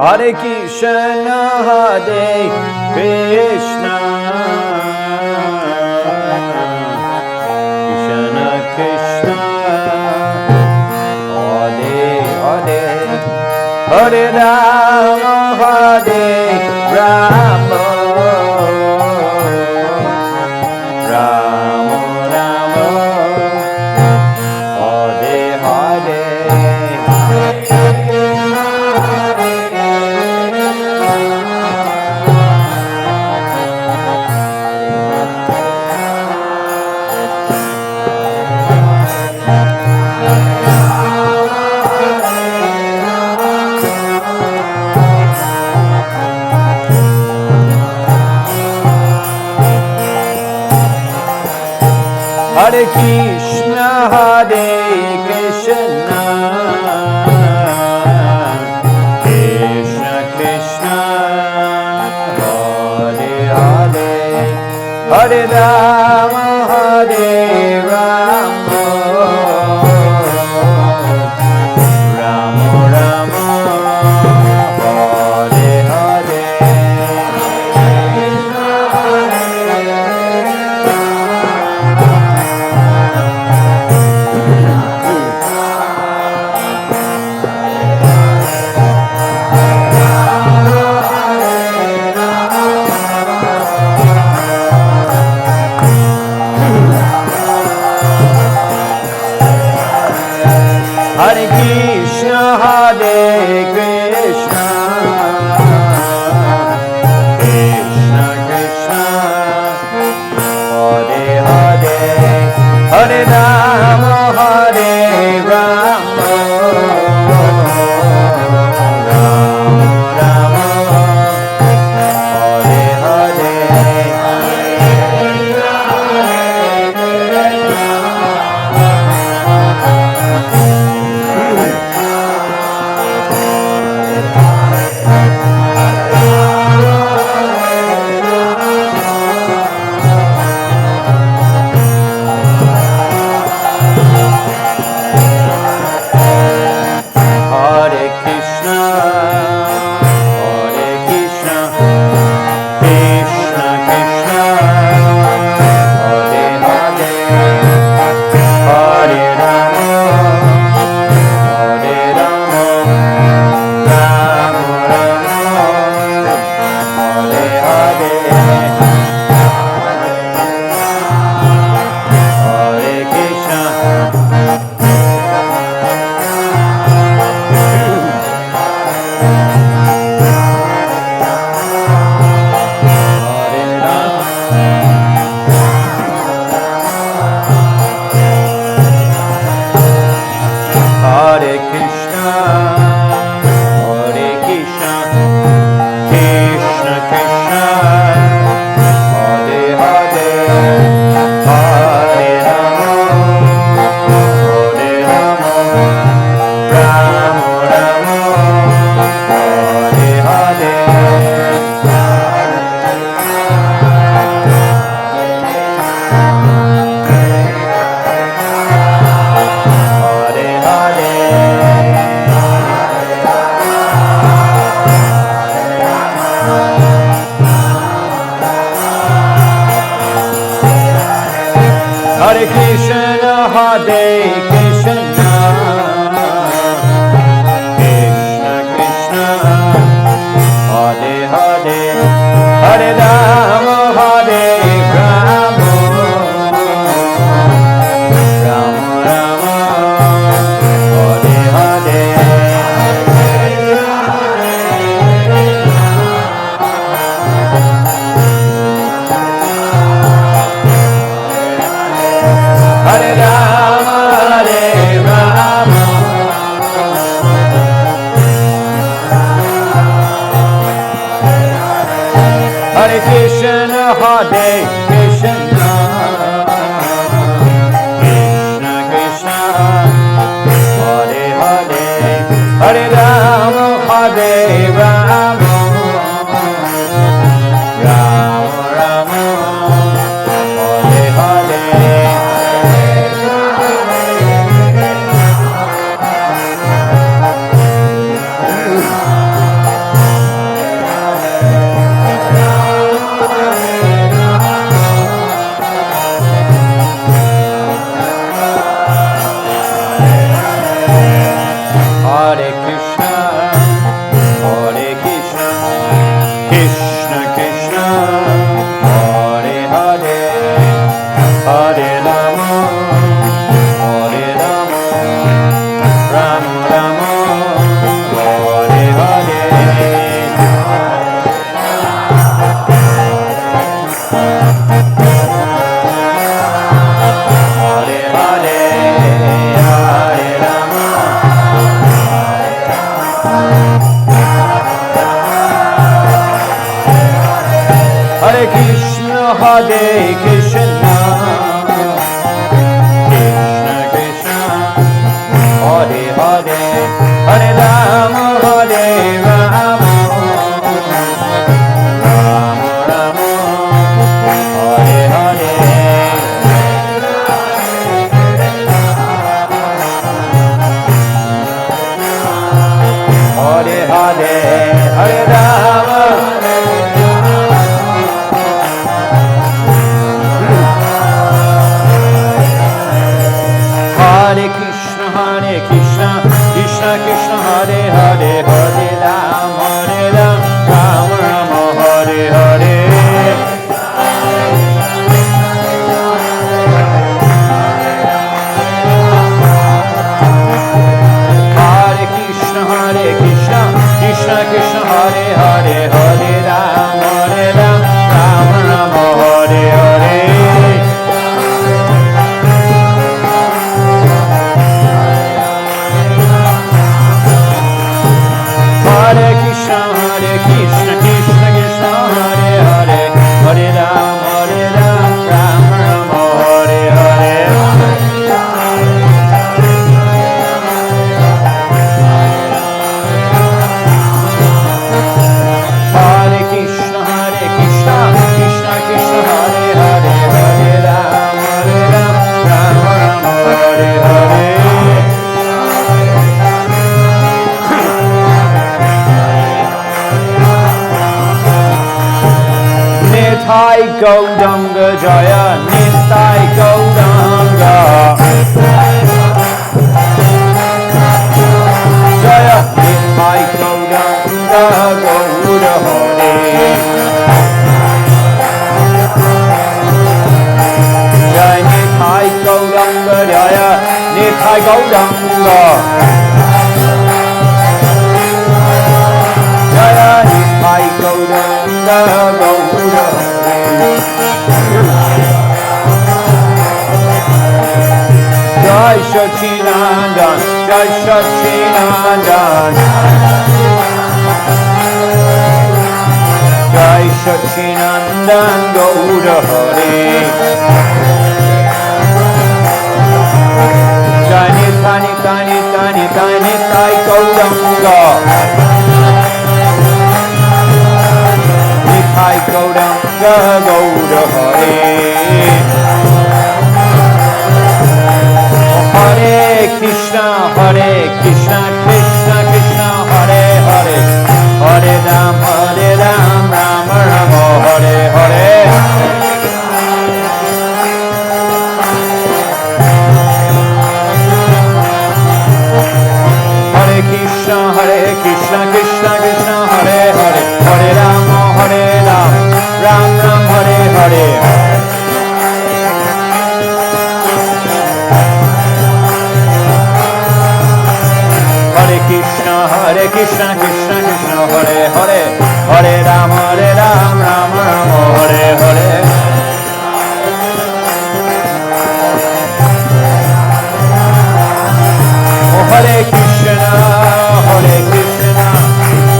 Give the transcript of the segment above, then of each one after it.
Hare Krishna, Hare Krishna, Krishna Krishna, Hare Hare, Hare Rama, Hare Rama, Rama Rama, Hare Hare. Hare Krishna, Hare Krishna, Krishna Krishna, Hare Hare, Hare Rama, Hare Rama, Rama Rama, Hare Hare. Hare Krishna, Hare Krishna, Krishna Krishna, Hare Hare, Hare Rama, Hare Rama, Rama Rama, Hare Hare. Hare Krishna, Hare Krishna, Krishna Krishna, Hare Hare, Hare Rama, Hare Rama, Rama Rama, Hare Hare, Hare Krishna. Hare Krishna, Hare Krishna, Krishna Krishna, Hare Hare, Hare Rama, Hare Rama, Rama Rama, Hare Hare. Hare Krishna, Hare Krishna, Krishna Krishna, Hare Hare, Hare Rama, Hare Rama, Rama Rama, Hare Hare. Hare Rama, Hare Rama, Hare Krishna, Hare Krishna, Krishna Krishna, Hare Hare, Hare Rama, Hare Rama, Rama Rama, Hare Hare. Krishna, Hare Krishna, Krishna Krishna, Hare Hare, Hare Rama, Hare Rama, Rama Rama, Hare Hare. Hare Hare, Hare Rama, Hare Krishna, Krishna Krishna, Hare Hare, Hare Rama, Rama Rama, Hare Hare. Krishna Krishna, Hare Hare, Hare Rama, Rama Rama, Hare Hare. Hare Krishna, Krishna Krishna, Hare Hare, Hare Rama, Rama Rama, Hare Hare. Hare Krishna, Krishna Krishna, Hare Hare, Hare Rama, Rama Rama, Hare Hare. Nitai Gauranga Jaya, Nitai Gauranga Jaya, Nitai Gauranga, Gaura Hare. Jaya Nitai Gauranga Jaya, Nitai Gauranga Jaya, Nitai Gauranga, Gaura Hare. Jai Sachinandan, Jai Sachinandan, Jai Sachinandan, Gaura Hare. Jai Nitai, Nitai, Nitai, Nitai, Nitai Gauranga, Nitai Gauranga, Gaura Hare. Hare Krishna, Krishna Krishna, Hare Hare, Hare Rama, Rama Rama, Hare Hare. Hare Krishna, Krishna Krishna, Hare Hare, Hare Rama, Rama Rama, Hare Hare. Hare Krishna, Krishna Krishna, Hare Hare, Hare Rama, Rama Rama, Hare Hare. Oh Hare Krishna,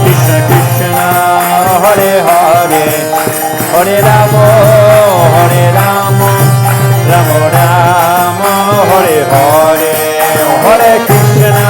Krishna Krishna, Hare Hare, Hare Rama, Rama Rama, Hare Hare. Oh Hare Krishna.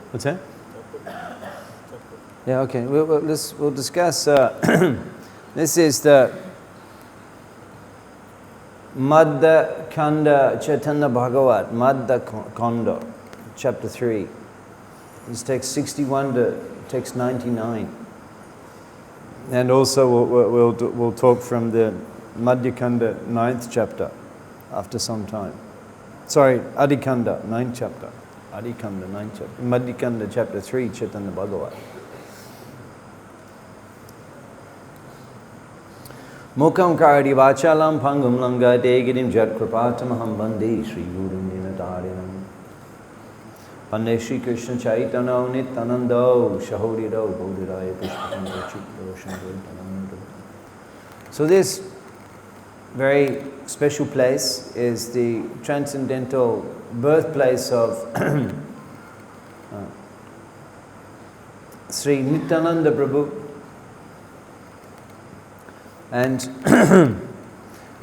What's that? Yeah, okay. We'll discuss. This is the Madhya Kanda Chaitanya Bhagavat, Madhya Kanda, chapter 3. It's text 61 to text 99. And also we'll talk from the Madhyakanda 9th chapter after some time. Sorry, Adhikanda 9th chapter. Adhikanda 9th chapter. Madhyakanda chapter 3, Chaitanya Bhagavat. Mukam kardi vachalam pangum langa degidim jat kripatamaham bande Sri Gurum Dinatarinam. Bande Sri Krishna Chaitanya Nityananda Shahodido Bodhidaya Pushpatanda Chitro Shantananda. So this very special place is the transcendental birthplace of Sri Nityananda Prabhu. And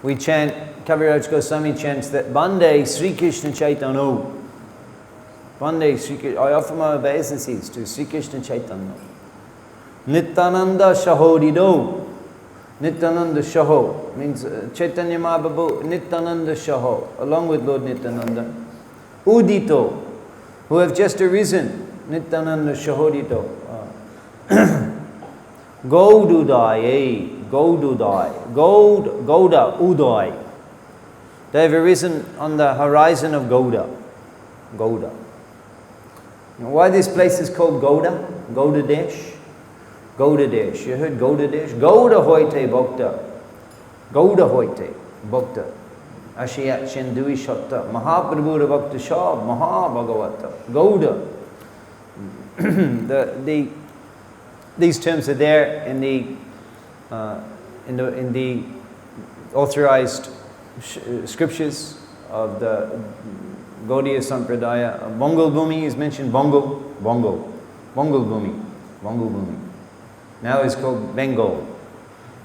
we chant, Kaviraj Goswami chants that Bande Sri Krishna Chaitanya. Bande Sri Krishna. I offer my obeisances to Sri Krishna Chaitanya. Nityananda Shahodido. Nityananda Shaho means Chaitanya Mahaprabhu, Nityananda Shaho, along with Lord Nityananda. Udito, who have just arisen, Nityananda Shahodito. Gaududai, Gaududai, Gauda, Udai. They have arisen on the horizon of Gauda. Gauda. Now, why this place is called Gauda? Gauda Desh. Gauda Desh. You heard Gauda Desh? Gauda Hoite Bhakta. Gauda Hoite Bhakta. Ashiyat Chendui Shatta. Mahaprabhu Bhakta Shah. Maha Bhagavata. Gauda. These terms are there in the authorized scriptures of the Gaudiya Sampradaya. Bongal Bhumi is mentioned. Bongal Bhumi. Now it's called Bengal.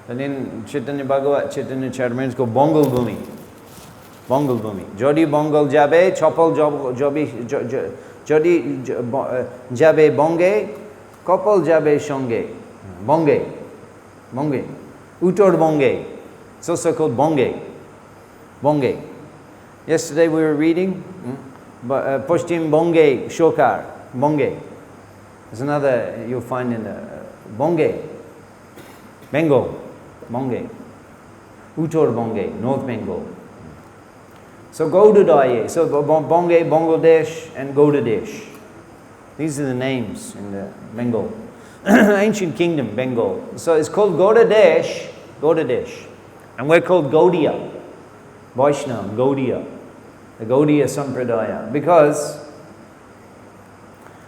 And in Chaitanya Bhagavat, Caitanya Caritamrita, it's called Bongal Bhumi. Jodi Bongal Jabe, Chopal Jodi Jabe Bonge, Kopal Jabe Shonge. Bonge. Utor Bonge. It's also called Bonge. Yesterday we were reading Pashtim Bonge Shokar. Bonge. There's another you'll find in the Bonge. Bengal. Bonge. Utor Bonge. North Bengal. So Gaudaye. So Bonge, Bangladesh and Gaudadesh. These are the names in the Bengal. Ancient kingdom, Bengal. So it's called Gaudadesh. And we're called Gaudiya. Vaishnava, Gaudiya. The Gaudiya Sampradaya. Because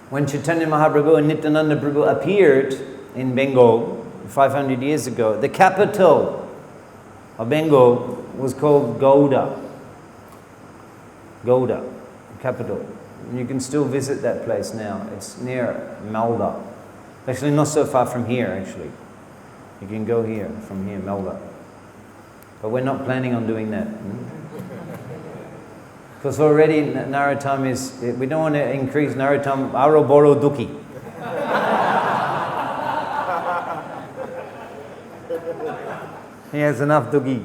when Chaitanya Mahaprabhu and Nityananda Prabhu appeared in Bengal 500 years ago, the capital of Bengal was called Gauda. Gauda, capital. And you can still visit that place now. It's near Malda. Actually, not so far from here, actually. You can go here, from here, Malda. But we're not planning on doing that. Because already Narottam is, we don't want to increase Narottam, Aroboro Duki. He has enough Duki.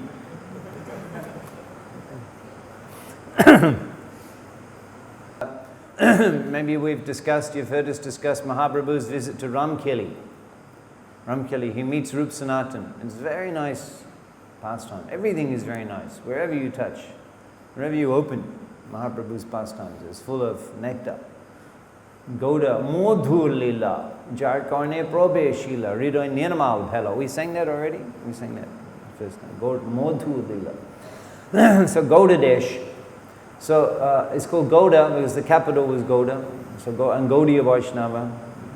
Maybe you've heard us discuss Mahaprabhu's visit to Ramkeli. He meets Rup Sanatan. It's very nice pastime. Everything is very nice. Wherever you touch, wherever you open, Mahaprabhu's pastimes is full of nectar. Gauda Modhur Lila, Jar Karne Probe Shila, Ridoy Nirmal Bhela. We sang that already? We sang that first time. Gauda Modhur Lila. So Gauda Desh. So it's called Gauda because the capital was Gauda. So and Gaudiya Vaishnava,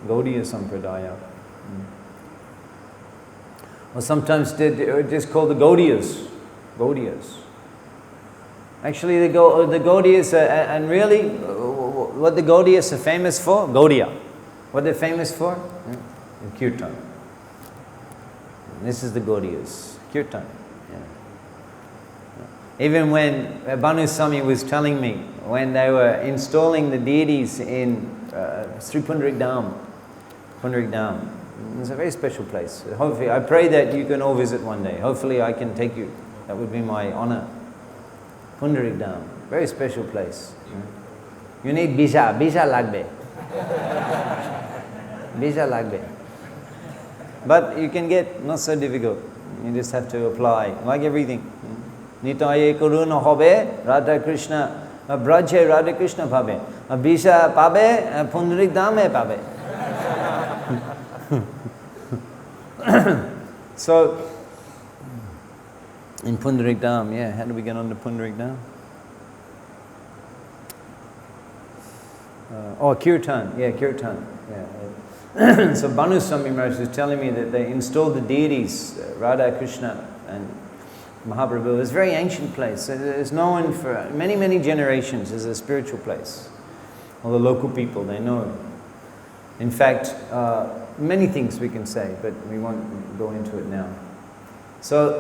Gaudiya Sampradaya. Or sometimes just called the Gaudiyas. Actually, the Gaudiyas, and really, what the Gaudiyas are famous for? Gaudiya. What they're famous for? Kirtan. This is the Gaudiyas. Kirtan. Even when Bhanu Swami was telling me, when they were installing the deities in Sri Pundarik Dham, it's a very special place. Hopefully, I pray that you can all visit one day. Hopefully, I can take you. That would be my honor. Pundarik Dham, very special place. You need visa lagbe. But you can get not so difficult. You just have to apply, like everything. Nitai Karuna hobe, Radha Krishna, Braje Radha Krishna pabe, Abhisha pabe, Pundarik Dame pabe. So, in Pundarik Dham, yeah, how do we get on to Pundarik Dham? Kirtan, yeah, Kirtan. Yeah. So Bhanu Swami Maharaj was telling me that they installed the deities, Radha, Krishna and Mahaprabhu. It's a very ancient place. It's known for many, many generations as a spiritual place. All the local people, they know it. In fact, many things we can say, but we won't go into it now. So,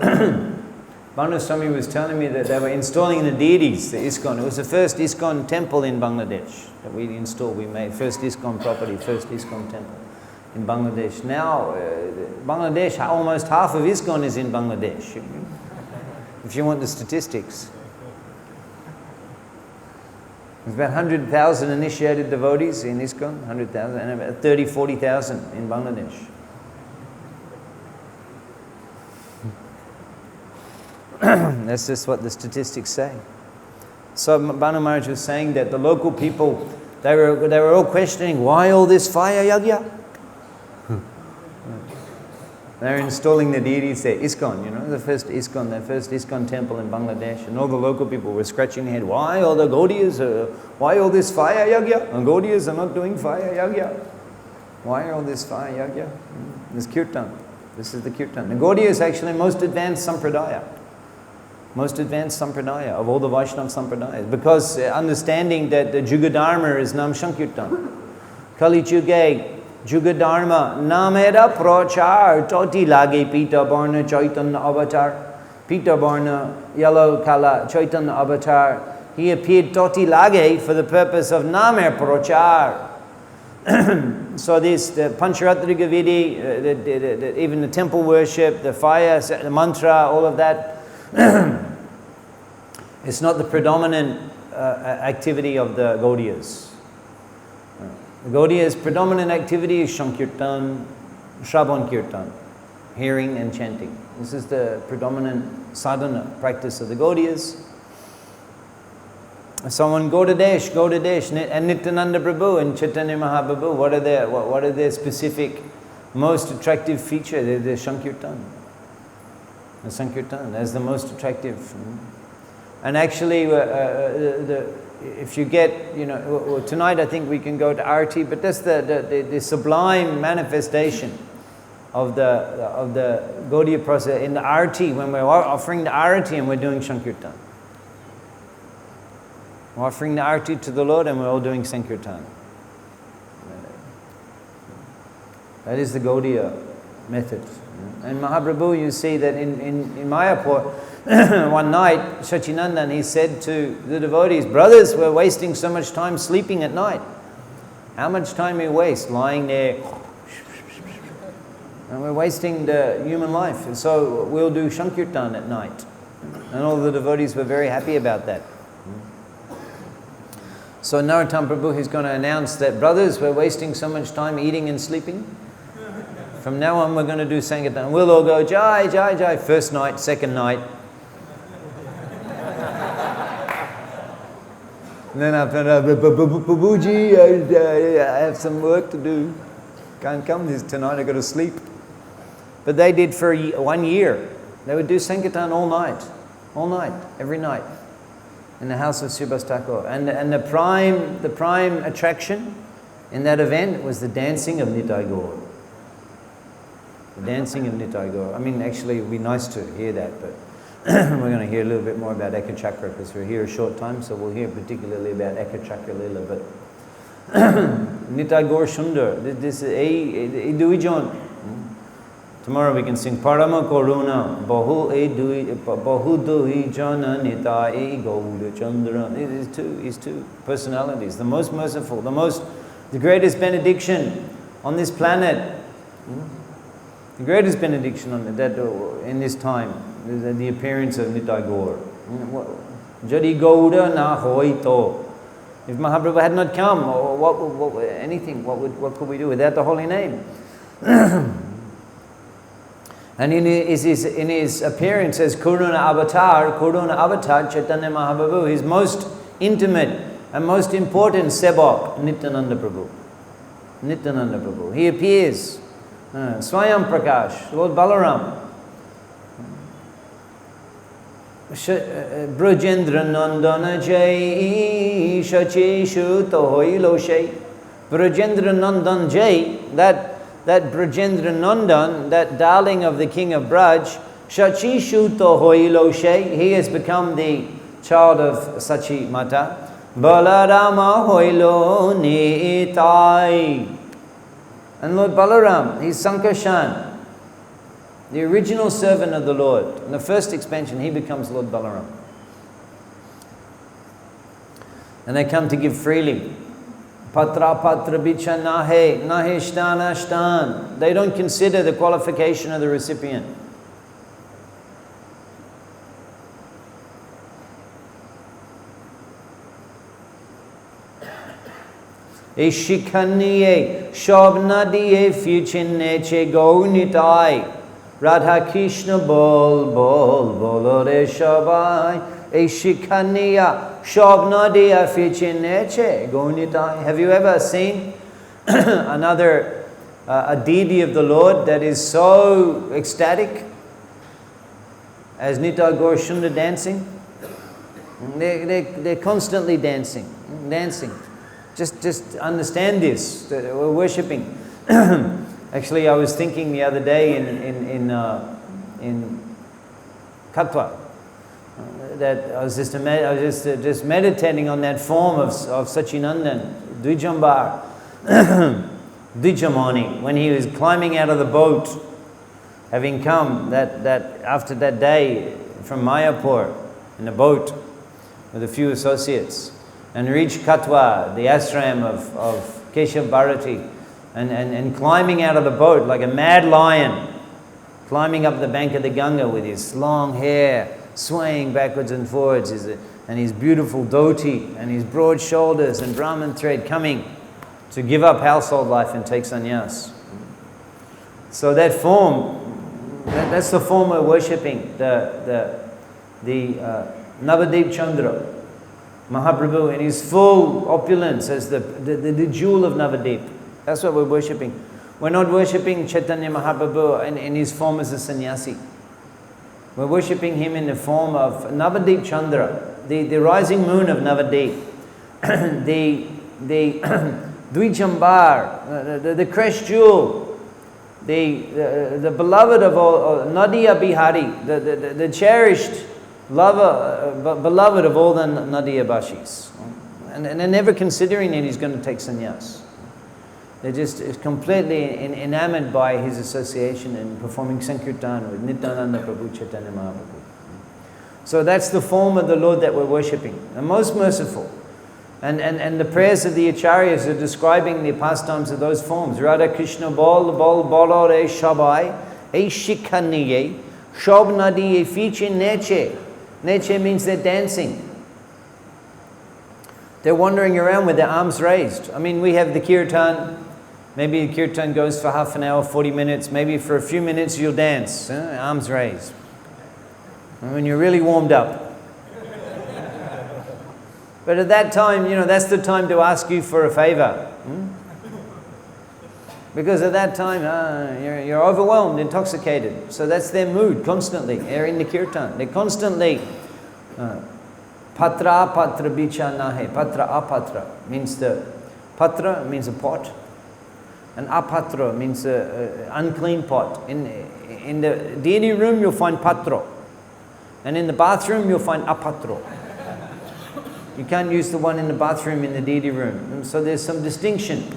Bhanu Swami was telling me that they were installing the deities, the ISKCON. It was the first ISKCON temple in Bangladesh that we installed. We made first ISKCON property, first ISKCON temple in Bangladesh. Now, Bangladesh, almost half of ISKCON is in Bangladesh, if you want the statistics. There's about 100,000 initiated devotees in ISKCON, 100,000, and about 40,000 in Bangladesh. That's just what the statistics say. So Bhanu Maharaj was saying that the local people, they were all questioning, why all this fire yagya? They're installing the deities there, ISKCON, the first ISKCON temple in Bangladesh, and all the local people were scratching their head, why all the Gaudiyas, why all this fire yagya? And Gaudiyas are not doing fire yagya. Why all this fire yagya? This kirtan. This is the kirtan. The Gaudiya is actually most advanced sampradaya. Most advanced sampradaya of all the Vaishnava sampradayas, because understanding that the Jugadharma is Nam Sankirtan. Kali Juge, Jugadharma, Nameda Prachar, Toti Lage Pita Barna Chaitanya Avatar. Pita Barna, yellow kala, Chaitanya Avatar. He appeared Toti Lage for the purpose of Namer Prachar. So this, the Pancharatrika Vidi, even the temple worship, the fire, the mantra, all of that, it's not the predominant activity of the Gaudiyas. The Gaudiya's predominant activity is Shankirtan, Shravan Kirtan, hearing and chanting. This is the predominant sadhana practice of the Gaudiyas. Someone go to Desh, and Nityananda Prabhu and Caitanya Mahaprabhu, what are their specific, most attractive feature? They're the Shankirtan. The Sankirtan, that's the most attractive. And actually, if you get, tonight I think we can go to Arati, but that's the sublime manifestation of the Gaudiya process in the Arati, when we're offering the Arati and we're doing Sankirtan. We're offering the Arati to the Lord and we're all doing Sankirtan. That is the Gaudiya method. And Mahaprabhu, you see that in Mayapur, one night, Sachinandan, he said to the devotees, brothers, we're wasting so much time sleeping at night. How much time we waste lying there? And we're wasting the human life. And so we'll do Shankirtan at night. And all the devotees were very happy about that. So Narottam Prabhu is going to announce that, brothers, we're wasting so much time eating and sleeping. From now on, we're going to do Sankirtan. We'll all go, Jai, Jai, Jai. First night, second night. And then after that, Babuji, I have some work to do. Can't come tonight, I've got to sleep. But they did for 1 year. They would do Sankirtan all night, every night, in the house of Subhas Thakur. And the prime attraction in that event was the dancing of Nitai Gaur. The dancing of Nitai Gaur. I mean, actually, it would be nice to hear that, but we're going to hear a little bit more about Ekachakra because we're here a short time, so we'll hear particularly about Ekachakra Lila. But Nitai Gaur Sundar, this is a Duijon. Tomorrow we can sing Parama Koruna, Bahu Duijana Nitai Gaura Chandra. It's two personalities, the most merciful, the greatest benediction on this planet. The greatest benediction on that in this time is the appearance of Nitai Gaur. Jadi Gaura na hoito. If Mahaprabhu had not come, what could we do without the holy name? And in his appearance as Kuruna Avatar, Chaitanya Mahaprabhu, his most intimate and most important sebak, Nityananda Prabhu. Nityananda Prabhu. He appears, Swayam Prakash, Lord Balarama. Brajendra Nandana Jai Shachi Shuta Hoilo Shay. Brajendra Nandan Jai, that Brajendra Nandan, that darling of the king of Braj, Shachi Shuta Hoilo Shay, he has become the child of Sachi Mata. Balarama Hoilo Nitai. And Lord Balaram, he's Sankarshan, the original servant of the Lord. In the first expansion, he becomes Lord Balarama. And they come to give freely. Patra patra bicha nahe, nahe shtana shtan. They don't consider the qualification of the recipient. Ishikaniye, shobnadiye fuchinneche go nitai. Radha Krishna bol bolore shabai. Ishikaniya, shobnadiya fuchinneche go nitai. Have you ever seen another a deity of the Lord that is so ecstatic as Nitai Gaur Shunda dancing? They're constantly dancing. Just understand this. We're worshipping. Actually, I was thinking the other day in Katwa that I was just meditating on that form of Sachinandan, Dvijambar, Dvijamani, when he was climbing out of the boat, having come that after that day from Mayapur in a boat with a few associates, and reached Katwa, the ashram of Keshav Bharati, and climbing out of the boat like a mad lion, climbing up the bank of the Ganga with his long hair swaying backwards and forwards, and his beautiful dhoti and his broad shoulders and Brahman thread, coming to give up household life and take sannyas. So that form, that's the form we're worshipping, the Navadip Chandra. Mahaprabhu in his full opulence as the jewel of Navadip. That's what we're worshipping. We're not worshipping Chaitanya Mahaprabhu in his form as a sannyasi. We're worshipping him in the form of Navadip Chandra, the rising moon of Navadip, the Dvijambar, the crest jewel, the beloved of all, Nadia Bihari, the cherished beloved of all the Nadia Bashis. And they're never considering that he's going to take sannyas. They're just completely enamored by his association and performing Sankirtan with Nityananda Prabhu, Chaitanya Mahaprabhu. So that's the form of the Lord that we're worshipping, the most merciful. And the prayers of the Acharyas are describing the pastimes of those forms. Radha Krishna bol bolore shabai, e shikaniye, shobnadiye fiche neche. Neche means they're dancing. They're wandering around with their arms raised. I mean, we have the kirtan. Maybe the kirtan goes for half an hour, 40 minutes. Maybe for a few minutes you'll dance, arms raised. And when you're really warmed up. But at that time, that's the time to ask you for a favor. Because at that time, you're overwhelmed, intoxicated. So that's their mood constantly. They're in the kirtan. They're constantly patra bicha nahe. Patra apatra means patra means a pot, and apatra means an unclean pot. In the deity room you'll find patro, and in the bathroom you'll find apatro. You can't use the one in the bathroom in the deity room. And so there's some distinction.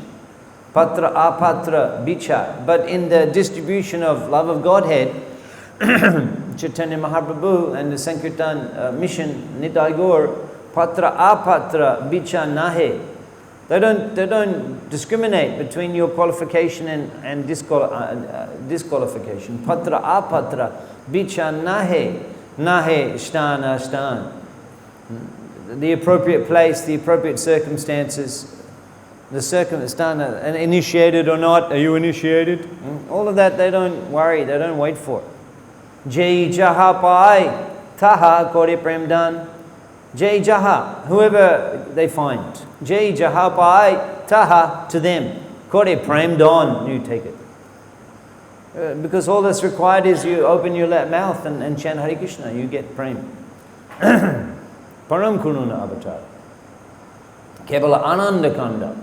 Patra, apatra, bicha. But in the distribution of love of Godhead, Chaitanya Mahaprabhu and the Sankirtan mission, Nitai Gaur, patra, apatra, bicha, nahe. They don't discriminate between your qualification and disqualification. Patra, apatra, bicha, nahe. Nahe, shtana, shtan. The appropriate place, the appropriate circumstances. the circumstance, and initiated or not, are you initiated? All of that they don't worry, they don't wait for. Jai Jaha Pai Taha Kore Prem Dan. Jai Jaha, whoever they find. Jai Jaha Pai Taha, to them. Kore Prem Dan, you take it. Because all that's required is you open your mouth and chant Hare Krishna, you get Prem. Param Kununa Avatar. Kevala Ananda Kanda.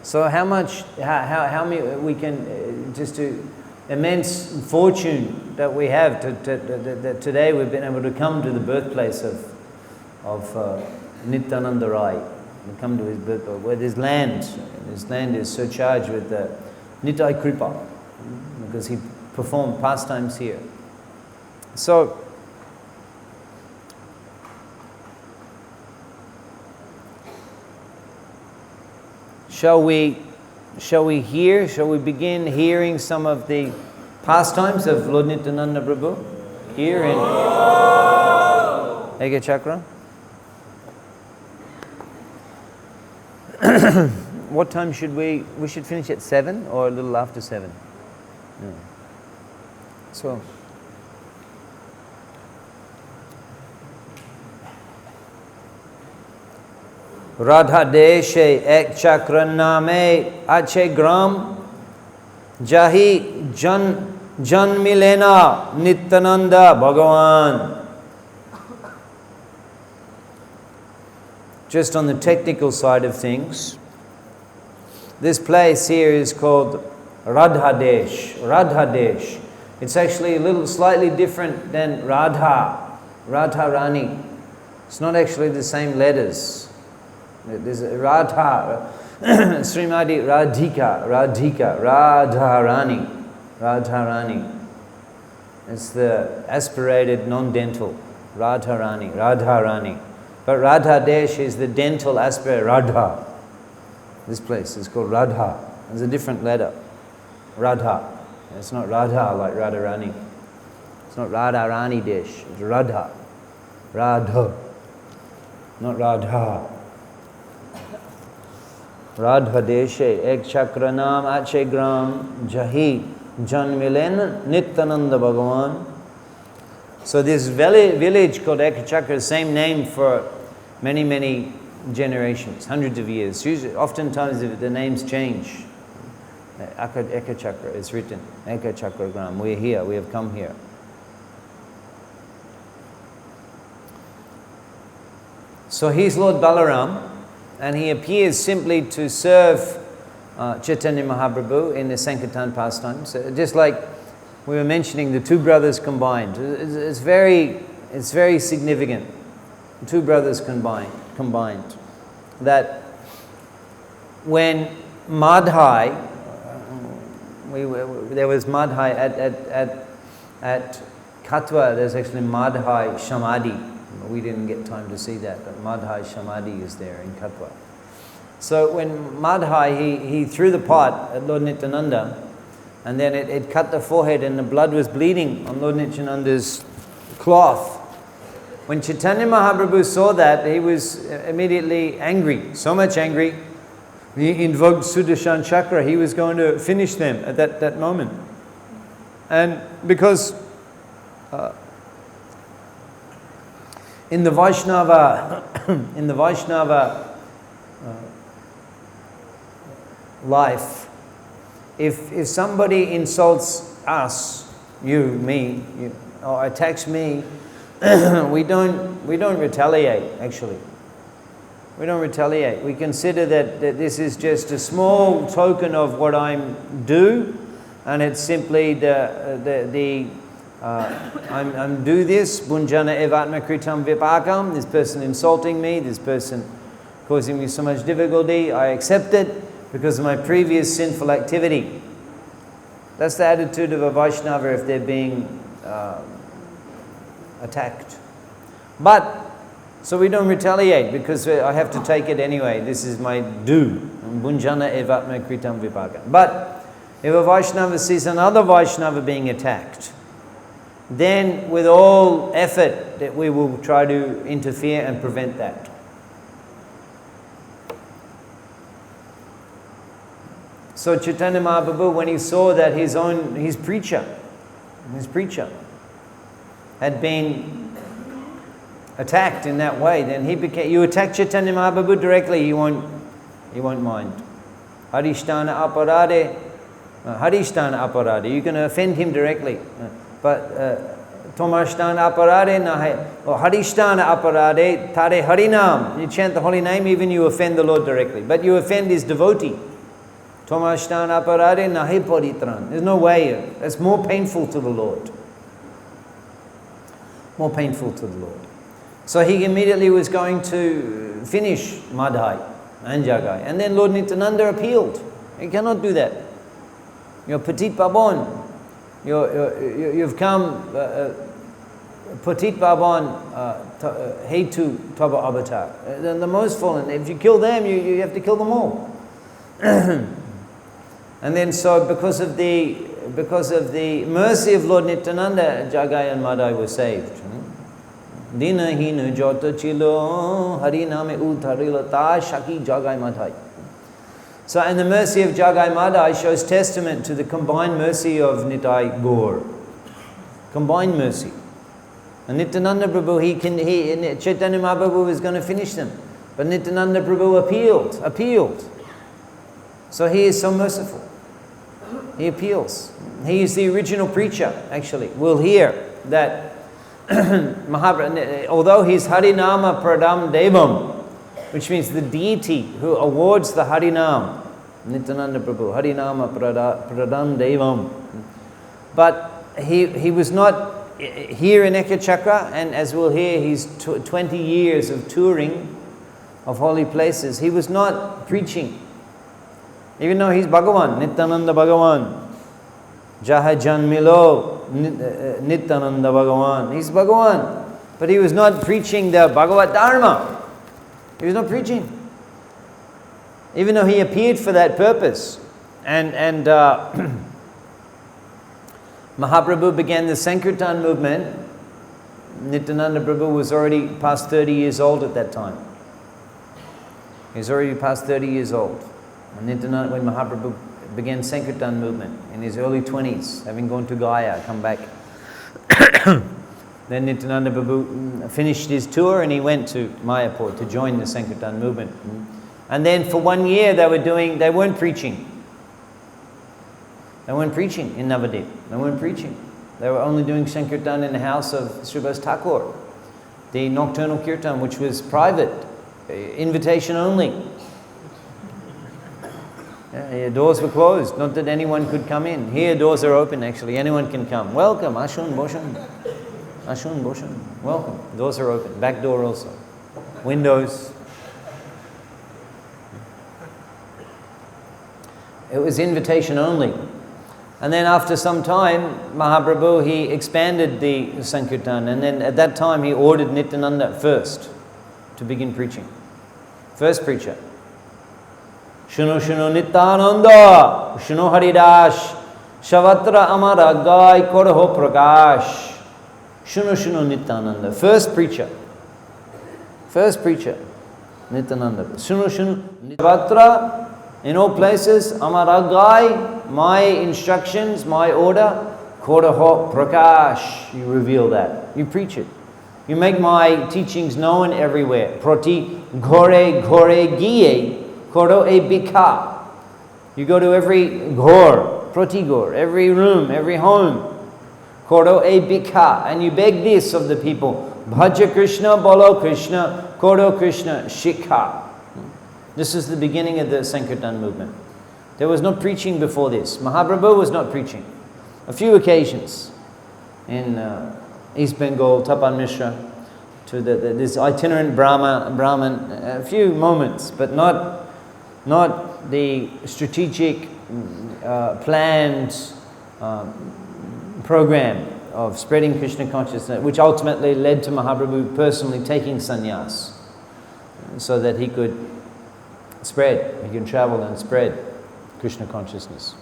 So how many we can, just to immense fortune that we have that today we've been able to come to the birthplace of Nityananda Rai. We come to his birthplace, where this land is surcharged with the Nitai Kripa, because he performed pastimes here. So, shall we begin hearing some of the pastimes of Lord Nityananda Prabhu here in Ekachakra? What time should we should finish at 7 or a little after 7? Yeah. So, Radha Deshe Ekachakra Name Ache Gram Jahi Jan Milena Nityananda Bhagavan. Just on the technical side of things, this place here is called Radhadesh. Radhadesh. It's actually a little slightly different than Radharani. It's not actually the same letters. There's Radha, Srimati Radhika, Radharani. It's the aspirated non-dental, Radharani. But Radhadesh is the dental aspirate, Radha. This place is called Radha. There's a different letter, Radha. It's not Radha like Radharani. It's not Radharani Desh, it's Radha. Radha, not Radha. Radha Deshe Ekachakra Nam Ache Gram Jahi Janmilen Nityananda Bhagavan. So this village called Ekachakra, same name for many generations, hundreds of years. Usually, oftentimes the names change. Ekachakra is written, Ekachakra Gram. We're here, we have come here. So he's Lord Balarama, and he appears simply to serve Chaitanya Mahaprabhu in the Sankirtan pastimes. Just like we were mentioning, the two brothers combined. It's very significant. Two brothers combined. That when Madhai, there was Madhai at Katwa, there's actually Madhai Shamadhi. We didn't get time to see that, but Madhai Shamadhi is there in Katwa. So when Madhai, he threw the pot at Lord Nityananda, and then it cut the forehead and the blood was bleeding on Lord Nityananda's cloth. When Chaitanya Mahaprabhu saw that, he was immediately angry, so much angry, he invoked Sudarshan Chakra. He was going to finish them at that moment. And because in the Vaishnava life, if somebody insults us, you, me, or attacks me, we don't retaliate. Actually, we don't retaliate. We consider that this is just a small token of what I'm due, and it's simply I'm do this, bunjana evatma kritam vipakam, this person insulting me, this person causing me so much difficulty, I accept it because of my previous sinful activity. That's the attitude of a Vaishnava if they're being attacked. But, so we don't retaliate because I have to take it anyway, this is my due. Bunjana evatma kritam vipakam. But, if a Vaishnava sees another Vaishnava being attacked, then with all effort that we will try to interfere and prevent that. So Chaitanya Mahaprabhu, when he saw that his preacher had been attacked in that way, then he became, you attack Chaitanya Mahaprabhu directly, he won't mind. Harishtana aparade, you're going to offend him directly. But Tomashtana aparade nahe, or Harishtana aparade tare harinam, you chant the holy name, even you offend the Lord directly. But you offend his devotee. Tomashtana aparade nahe paritran. There's no way, that's more painful to the Lord. More painful to the Lord. So he immediately was going to finish Madhai and Jagai. And then Lord Nityananda appealed. You cannot do that. You're Petit Pabon. You've come Petit Pabon Hetu Taba Avatar. The most fallen. If you kill them, you have to kill them all. And then so because of the mercy of Lord Nityananda, Jagai and Madhai were saved. Dina hinu jota chilo hari name utharilo ta shaki Jagai Madhai. So, and the mercy of Jagai Madhai shows testament to the combined mercy of Nitai Gaur. Combined mercy. And Nityananda Prabhu, Chaitanya Mahaprabhu was going to finish them. But Nityananda Prabhu appealed. So he is so merciful. He appeals. He is the original preacher, actually. We'll hear that although he's Harinama Pradam Devam, which means the deity who awards the Harinam, Nityananda Prabhu, Harinama Pradam Devam. But he was not here in Ekachakra, and as we'll hear, he's 20 years of touring of holy places. He was not preaching. Even though he's Bhagavan, Nityananda Bhagavan, Jaha Janmilo, Nityananda Bhagavan. He's Bhagavan. But he was not preaching the Bhagavad Dharma. He was not preaching. Even though he appeared for that purpose. And Mahaprabhu began the Sankirtan movement. Nityananda Prabhu was already past 30 years old at that time. He was already past 30 years old. And Nityananda, when Mahaprabhu began Sankirtan movement in his early 20s, having gone to Gaya, come back. Then Nityananda Prabhu finished his tour and he went to Mayapur to join the Sankirtan movement. And then for 1 year they weren't preaching. They weren't preaching in Navadip. They weren't preaching. They were only doing Sankirtan in the house of Srivas Thakur, the nocturnal kirtan, which was private, invitation only. Yeah, doors were closed, not that anyone could come in. Here doors are open actually, anyone can come. Welcome, Ashun Boshan. Ashun Boshan, welcome. Doors are open, back door also. Windows. It was invitation only. And then after some time, Mahaprabhu, he expanded the Sankirtan, and then at that time he ordered Nityananda first to begin preaching. First preacher. Shuno Shuno Nityananda, Shuno Haridash, Shavatra Amara Gai Koraho Prakash. Shuno Shuno Nityananda. First preacher. First preacher. Nityananda. Shuno Shuno Shavatra. In all places, Amara Gai, my instructions, my order, Koraho Prakash. You reveal that. You preach it. You make my teachings known everywhere. Proti Gore Gore Giye. Koro e bika. You go to every ghor, proti ghor, every room, every home. Koro e bika. And you beg this of the people. Bhaja Krishna, Bolo Krishna, Koro Krishna, Shikha. This is the beginning of the Sankirtan movement. There was no preaching before this. Mahaprabhu was not preaching. A few occasions in East Bengal, Tapan Mishra, to this itinerant Brahman, a few moments, but not the strategic, planned program of spreading Krishna consciousness, which ultimately led to Mahaprabhu personally taking sannyas, so that he could spread, he can travel and spread Krishna consciousness.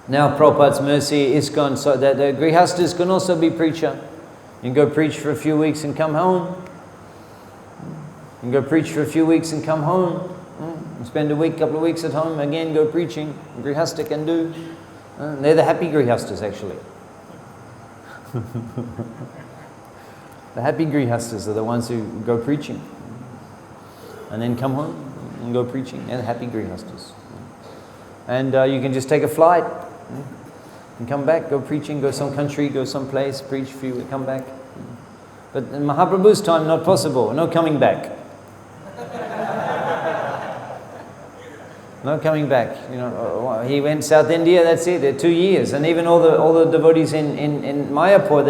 Now Prabhupada's mercy is gone, so that the grihastas can also be preacher. You can go preach for a few weeks and come home. You can go preach for a few weeks and come home. Spend a week, couple of weeks at home, again go preaching. Grihasta can do. They're the happy grihastas actually. The happy grihastas are the ones who go preaching and then come home and go preaching. They're the happy grihastas. And you can just take a flight and come back, go preaching, go some country, go some place, preach a few, come back. But in Mahaprabhu's time, not possible. No coming back. No coming back. You know, he went South India. That's it. 2 years, and even all the devotees in Mayapur,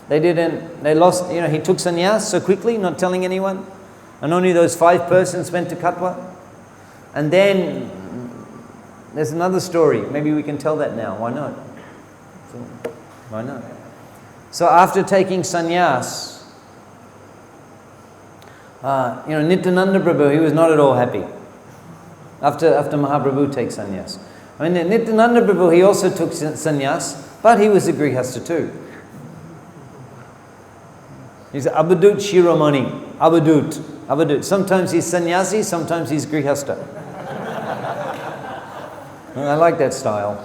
they lost. You know, he took sannyas so quickly, not telling anyone, and only those 5 persons went to Katwa. And then there's another story. Maybe we can tell that now. Why not? Why not? So after taking sannyas, you know, Nityananda Prabhu, he was not at all happy. After Mahaprabhu takes sannyas. I mean, Nityananda Prabhu, he also took sannyas, but he was a grihasta too. He's Abadut Shiromani. Abadut. Sometimes he's sannyasi, sometimes he's grihasta. I like that style.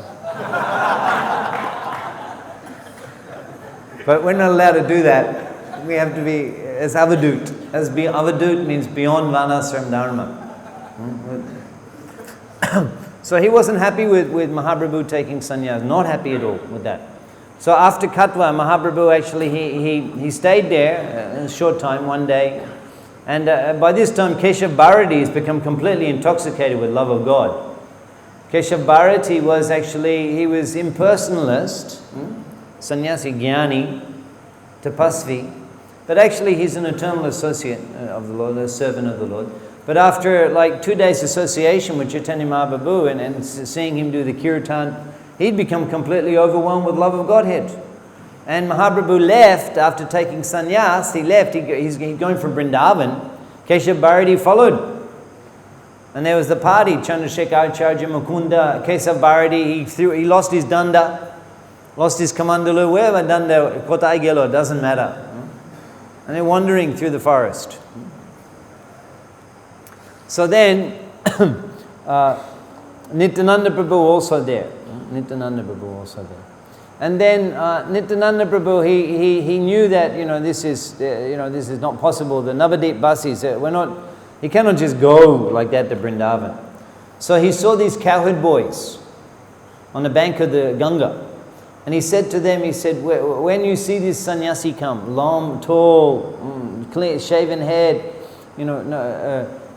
But we're not allowed to do that. We have to be as avadut. Avadut means beyond Vanasram Dharma. So he wasn't happy with Mahaprabhu taking sannyas, not happy at all with that. So after Katwa, Mahaprabhu actually, he stayed there a short time, one day. And by this time, Keshav Bharati has become completely intoxicated with love of God. Keshav Bharati was actually, he was impersonalist, sannyasi, jnani, tapasvi, but actually he's an eternal associate of the Lord, a servant of the Lord. But after like 2 days association with Chaitanya Mahaprabhu and seeing him do the kirtan, he'd become completely overwhelmed with love of Godhead. And Mahaprabhu left after taking sannyas, he left, he's going from Vrindavan. Keshav Bharati followed. And there was the party, Chandrasekhar Acharya Mukunda, Keshav Bharati, he lost his danda, lost his kamandalu, wherever danda, kotai gelo, doesn't matter. And they're wandering through the forest. So then, Nityananda Prabhu also there. Nityananda Prabhu also there. And then Nityananda Prabhu, he knew that this is not possible. The Navadip Basis, he cannot just go like that to Vrindavan. So he saw these cowherd boys on the bank of the Ganga, and he said to them, he said, when you see this sannyasi come, long, tall, clean shaven head,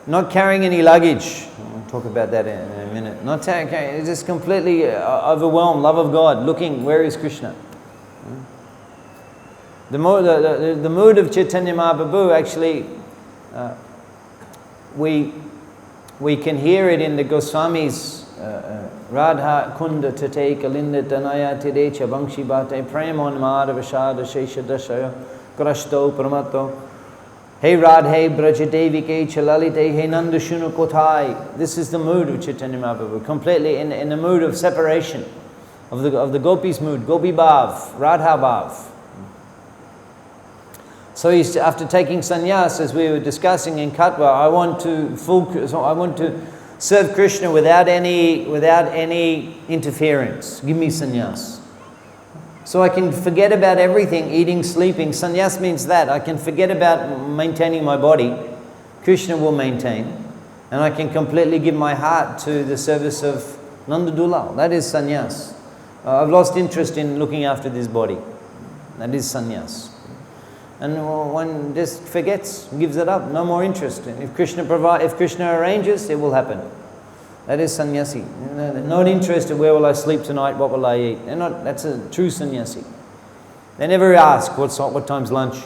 not carrying any luggage. We'll talk about that in a minute. Not carrying, just completely overwhelmed, love of God, looking, where is Krishna? The mood of Chaitanya Mahaprabhu actually, we can hear it in the Goswamis, Radha Kunda Tate Kalinda Tanaya Tidecha Bangshi Bhate Premon Madhavashada Shesha Dashaya Krashto Pramato Hey Radhe Brajadevike Chalalite Hey Nandashunu Kotai. This is the mood of Chaitanya Mahaprabhu, completely in the mood of separation, of the Gopis mood, Gopi Bhav, Radha Bhav. So after taking sannyas, as we were discussing in Katwa, I want to serve Krishna without any interference. Give me sannyas. So I can forget about everything, eating, sleeping. Sannyas means that. I can forget about maintaining my body. Krishna will maintain. And I can completely give my heart to the service of Nanda Dulal. That is sannyas. I've lost interest in looking after this body. That is sannyas. And one just forgets, gives it up, no more interest. If Krishna arranges, it will happen. That is sannyasi. Not interested, where will I sleep tonight, what will I eat? That's a true sannyasi. They never ask, what time's lunch?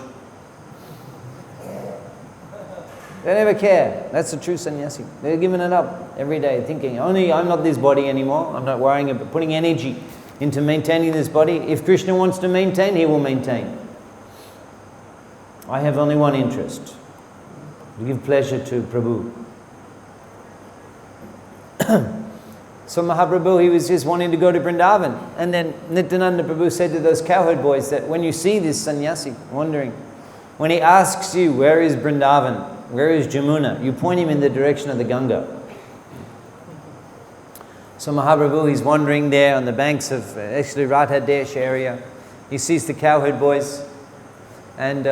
They never care. That's a true sannyasi. They're giving it up every day, thinking, I'm not this body anymore. I'm not worrying about putting energy into maintaining this body. If Krishna wants to maintain, he will maintain. I have only one interest, to give pleasure to Prabhu. So Mahaprabhu, he was just wanting to go to Vrindavan. And then Nityananda Prabhu said to those cowherd boys that when you see this sannyasi wandering, when he asks you, where is Vrindavan? Where is Jamuna? You point him in the direction of the Ganga. So Mahaprabhu, he's wandering there on the banks of actually Radhadesh area. He sees the cowherd boys and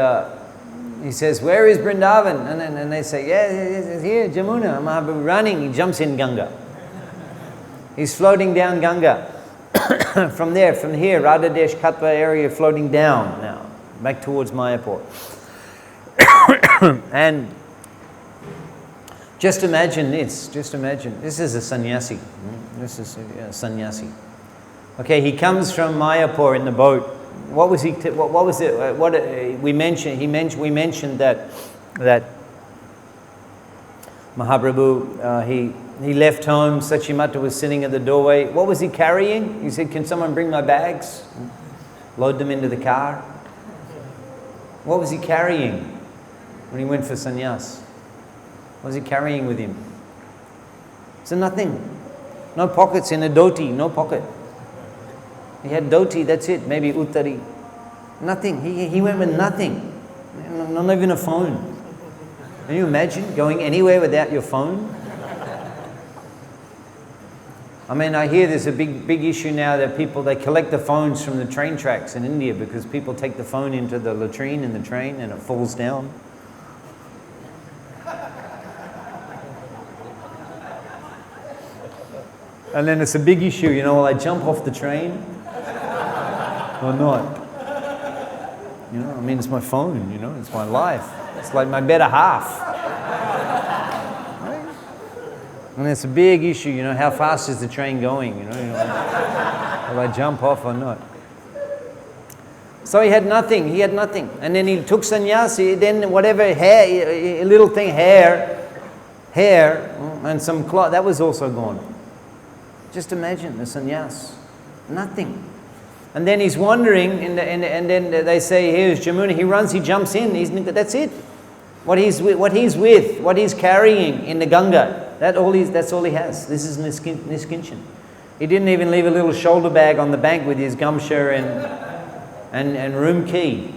he says, where is Vrindavan? And they say, yeah, it's here, Jamuna. Mahaprabhu running, he jumps in Ganga. He's floating down Ganga. From here, Radhadesh Katwa area, floating down now, back towards Mayapur. And just imagine this, this is a sannyasi. This is a sannyasi. Okay, he comes from Mayapur in the boat. What was he? What was it? What we mentioned? We mentioned that Mahaprabhu he left home. Sachimata was sitting at the doorway. What was he carrying? He said, "Can someone bring my bags? Load them into the car." What was he carrying when he went for sannyas? What was he carrying with him? So nothing. No pockets in a dhoti. No pocket. He had dhoti, that's it, maybe uttari. Nothing. He went with nothing. Not even a phone. Can you imagine going anywhere without your phone? I mean, I hear there's a big issue now that people, they collect the phones from the train tracks in India because people take the phone into the latrine in the train and it falls down. And then it's a big issue, will I jump off the train or not? It's my phone, it's my life. It's like my better half. Right? And it's a big issue, how fast is the train going, will I jump off or not? So he had nothing. And then he took sannyasi, then whatever hair, a little thing, hair, and some cloth, that was also gone. Just imagine the sannyas, nothing. And then he's wandering, and then they say, here's Jamuna. He runs, he jumps in. That's it. What he's carrying in the Ganga, that's all he has. This is niskinchan. He didn't even leave a little shoulder bag on the bank with his gamsha and room key.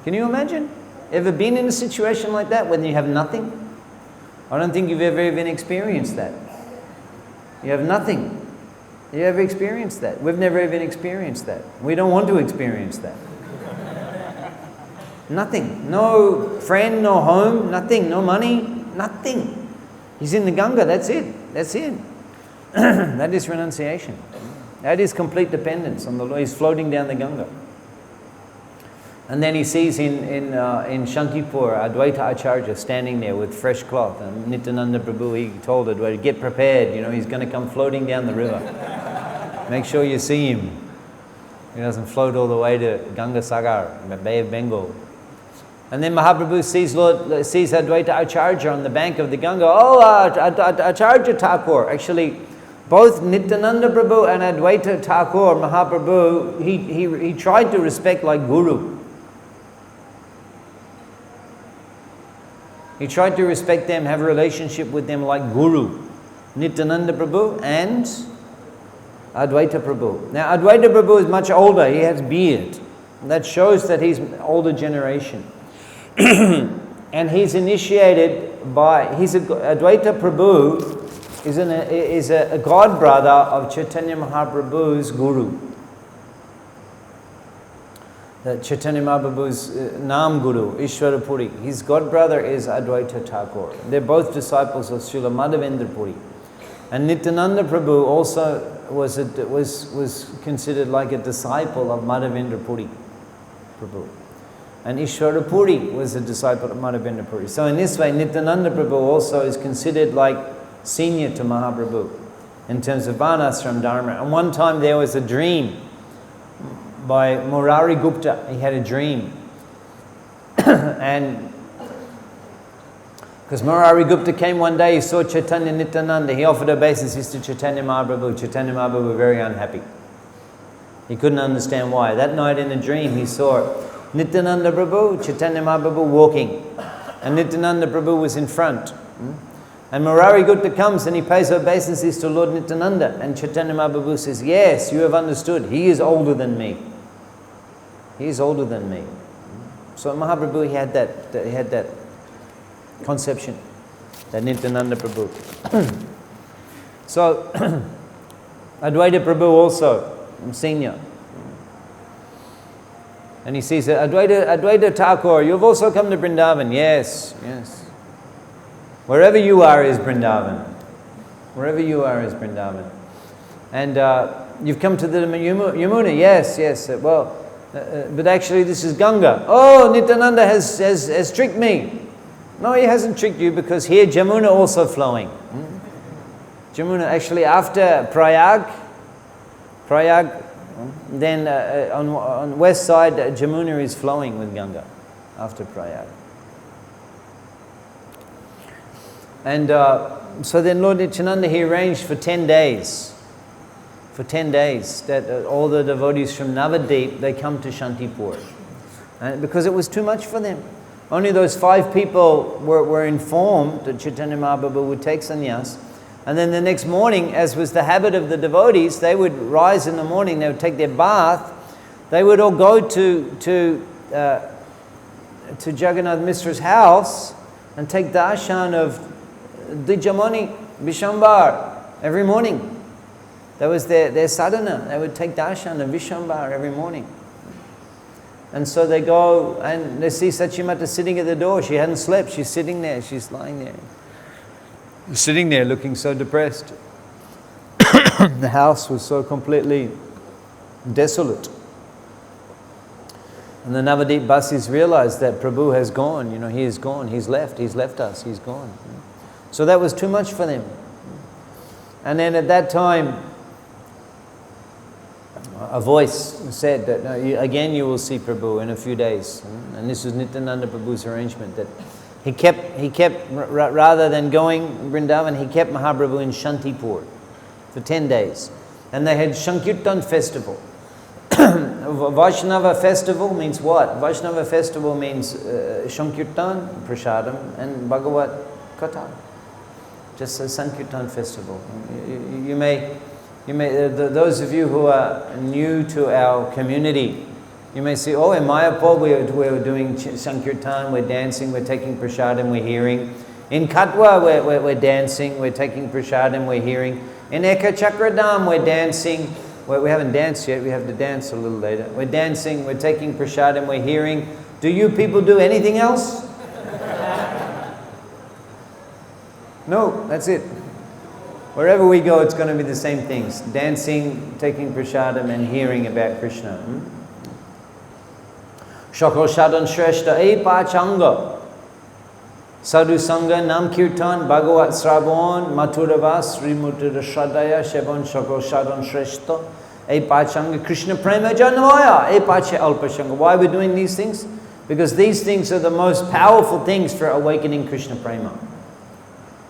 Can you imagine? Ever been in a situation like that when you have nothing? I don't think you've ever even experienced that. You have nothing. You ever experienced that? We've never even experienced that. We don't want to experience that. Nothing. No friend, no home, nothing. No money, nothing. He's in the Ganga, that's it. That's it. That is renunciation. That is complete dependence on the Lord. He's floating down the Ganga. And then he sees in Shankipur, Advaita Acharya standing there with fresh cloth. And Nityananda Prabhu, he told Advaita, get prepared, he's going to come floating down the river. Make sure you see him. He doesn't float all the way to Ganga Sagar, the Bay of Bengal. And then Mahaprabhu sees Advaita Acharya on the bank of the Ganga. Oh, Acharya Thakur. Actually, both Nityananda Prabhu and Advaita Thakur, Mahaprabhu, he tried to respect like Guru. He tried to respect them, have a relationship with them like Guru. Nityananda Prabhu and Advaita Prabhu. Now Advaita Prabhu is much older, he has beard. That shows that he's older generation. And he's initiated Advaita Prabhu is a god brother of Chaitanya Mahaprabhu's Guru. Chaitanya Mahaprabhu's Nam Guru, Ishwara Puri. His god brother is Advaita Thakur. They're both disciples of Srila Madhavendra Puri. And Nityananda Prabhu also was considered like a disciple of Madhavendra Puri Prabhu. And Ishwara Puri was a disciple of Madhavendra Puri. So in this way, Nityananda Prabhu also is considered like senior to Mahaprabhu in terms of Varnashram Dharma. And one time there was a dream by Murari Gupta. He had a dream. And because Murari Gupta came one day, he saw Chaitanya Nityananda. He offered obeisances to Chaitanya Mahaprabhu. Chaitanya Mahaprabhu was very unhappy. He couldn't understand why. That night in a dream, he saw Nityananda Prabhu, Chaitanya Mahaprabhu walking. And Nityananda Prabhu was in front. And Murari Gupta comes and he pays obeisances to Lord Nityananda. And Chaitanya Mahaprabhu says, yes, you have understood. He is older than me. He is older than me. So Mahaprabhu, he had that conception, that Nityananda Prabhu. So Advaita Prabhu also, senior. And he sees that Advaita Thakur, you've also come to Vrindavan. Yes, yes. Wherever you are is Vrindavan. Wherever you are is Vrindavan. And you've come to the Yamuna. Yes, yes. Well, but actually this is Ganga. Oh, Nityananda has tricked me. No, he hasn't tricked you, because here Jamuna also flowing. Jamuna, actually after Prayag, then on west side Jamuna is flowing with Ganga after Prayag. And so then Lord Nityananda, he arranged for 10 days. For 10 days that all the devotees from Navadip, they come to Shantipur. And because it was too much for them. Only those 5 people were informed that Chaitanya Mahaprabhu would take sannyas. And then the next morning, as was the habit of the devotees, they would rise in the morning, they would take their bath, they would all go to Jagannath Mishra's house and take darshan of Dijamani, Vishwambar every morning. That was their sadhana. They would take darshan of Vishwambar every morning. And so they go and they see Sachimata sitting at the door. She hadn't slept. She's sitting there. She's lying there. Sitting there looking so depressed. The house was so completely desolate. And the Navadip Basis realized that Prabhu has gone. You know, he is gone. He's left us. He's gone. So that was too much for them. And then at that time, a voice said that again you will see Prabhu in a few days. And this was Nityananda Prabhu's arrangement, that he kept rather than going Vrindavan, he kept Mahaprabhu in Shantipur for 10 days. And they had Shankirtan festival. Vaishnava festival means what? Vaishnava festival means Shankirtan, Prasadam, and Bhagavat Katha. Just a Sankirtan festival. You may, those of you who are new to our community, you may say, oh, in Mayapur we're doing Sankirtan, we're dancing, we're taking prasadam, we're hearing. In Katwa we're dancing, we're taking prasadam, we're hearing. In Ekachakra Dham we're dancing. Well, we haven't danced yet, we have to dance a little later. We're dancing, we're taking prasadam, we're hearing. Do you people do anything else? No, that's it. Wherever we go, it's going to be the same things. Dancing, taking prasadam, and hearing about Krishna. Shakal Shadan Shreshta E Pachanga Sadhu Sangha Nam Kirtan Bhagavat Sravan Maturavas Srimutira Shradaya Shevan Shakal Shadan Shreshta E Pachanga Krishna Prema Janvaya E Pacha Alpashanga. Why are we doing these things? Because these things are the most powerful things for awakening Krishna Prema.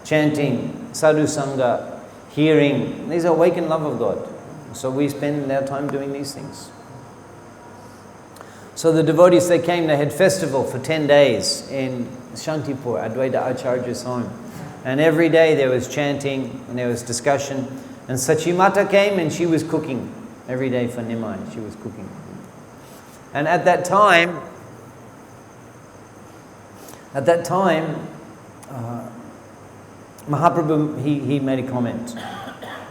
Chanting, sadhu sangha, hearing, these awaken love of God. So we spend our time doing these things. So the devotees, they came, they had festival for 10 days in Shantipur, Advaita Acharya's home. And every day there was chanting and there was discussion. And Sachimata came and she was cooking. Every day for Nimai, she was cooking. And at that time, Mahaprabhu, he made a comment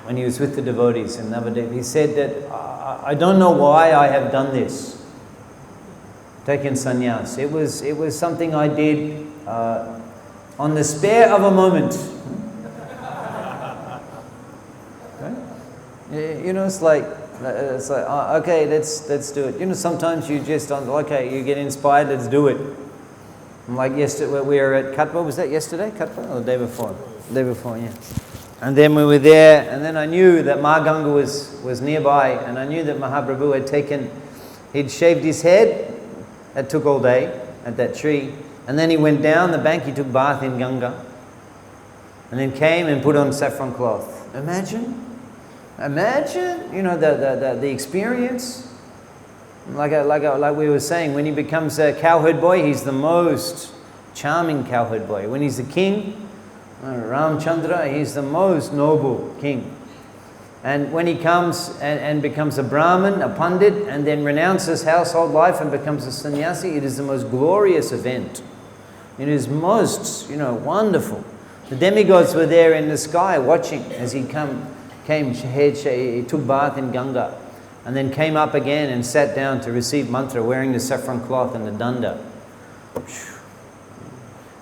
when he was with the devotees in Navadip. He said that, I don't know why I have done this, taken sannyas. It was something I did on the spare of a moment. Okay? You know, it's like okay, let's do it. You know, sometimes you just, okay, you get inspired, let's do it. Like yesterday, we were at Katwa, was that yesterday? Katwa? Or the day before? The day before, yeah. And then we were there, and then I knew that Ma Ganga was nearby, and I knew that Mahaprabhu he'd shaved his head. That took all day at that tree. And then he went down the bank, he took bath in Ganga. And then came and put on saffron cloth. Imagine, you know, the experience. Like we were saying, when he becomes a cowherd boy, he's the most charming cowherd boy. When he's the king, Ramchandra, he's the most noble king. And when he comes and becomes a Brahmin, a Pandit, and then renounces household life and becomes a sannyasi, it is the most glorious event. It is most, wonderful. The demigods were there in the sky watching as he he took bath in Ganga, and then came up again and sat down to receive mantra wearing the saffron cloth and the danda.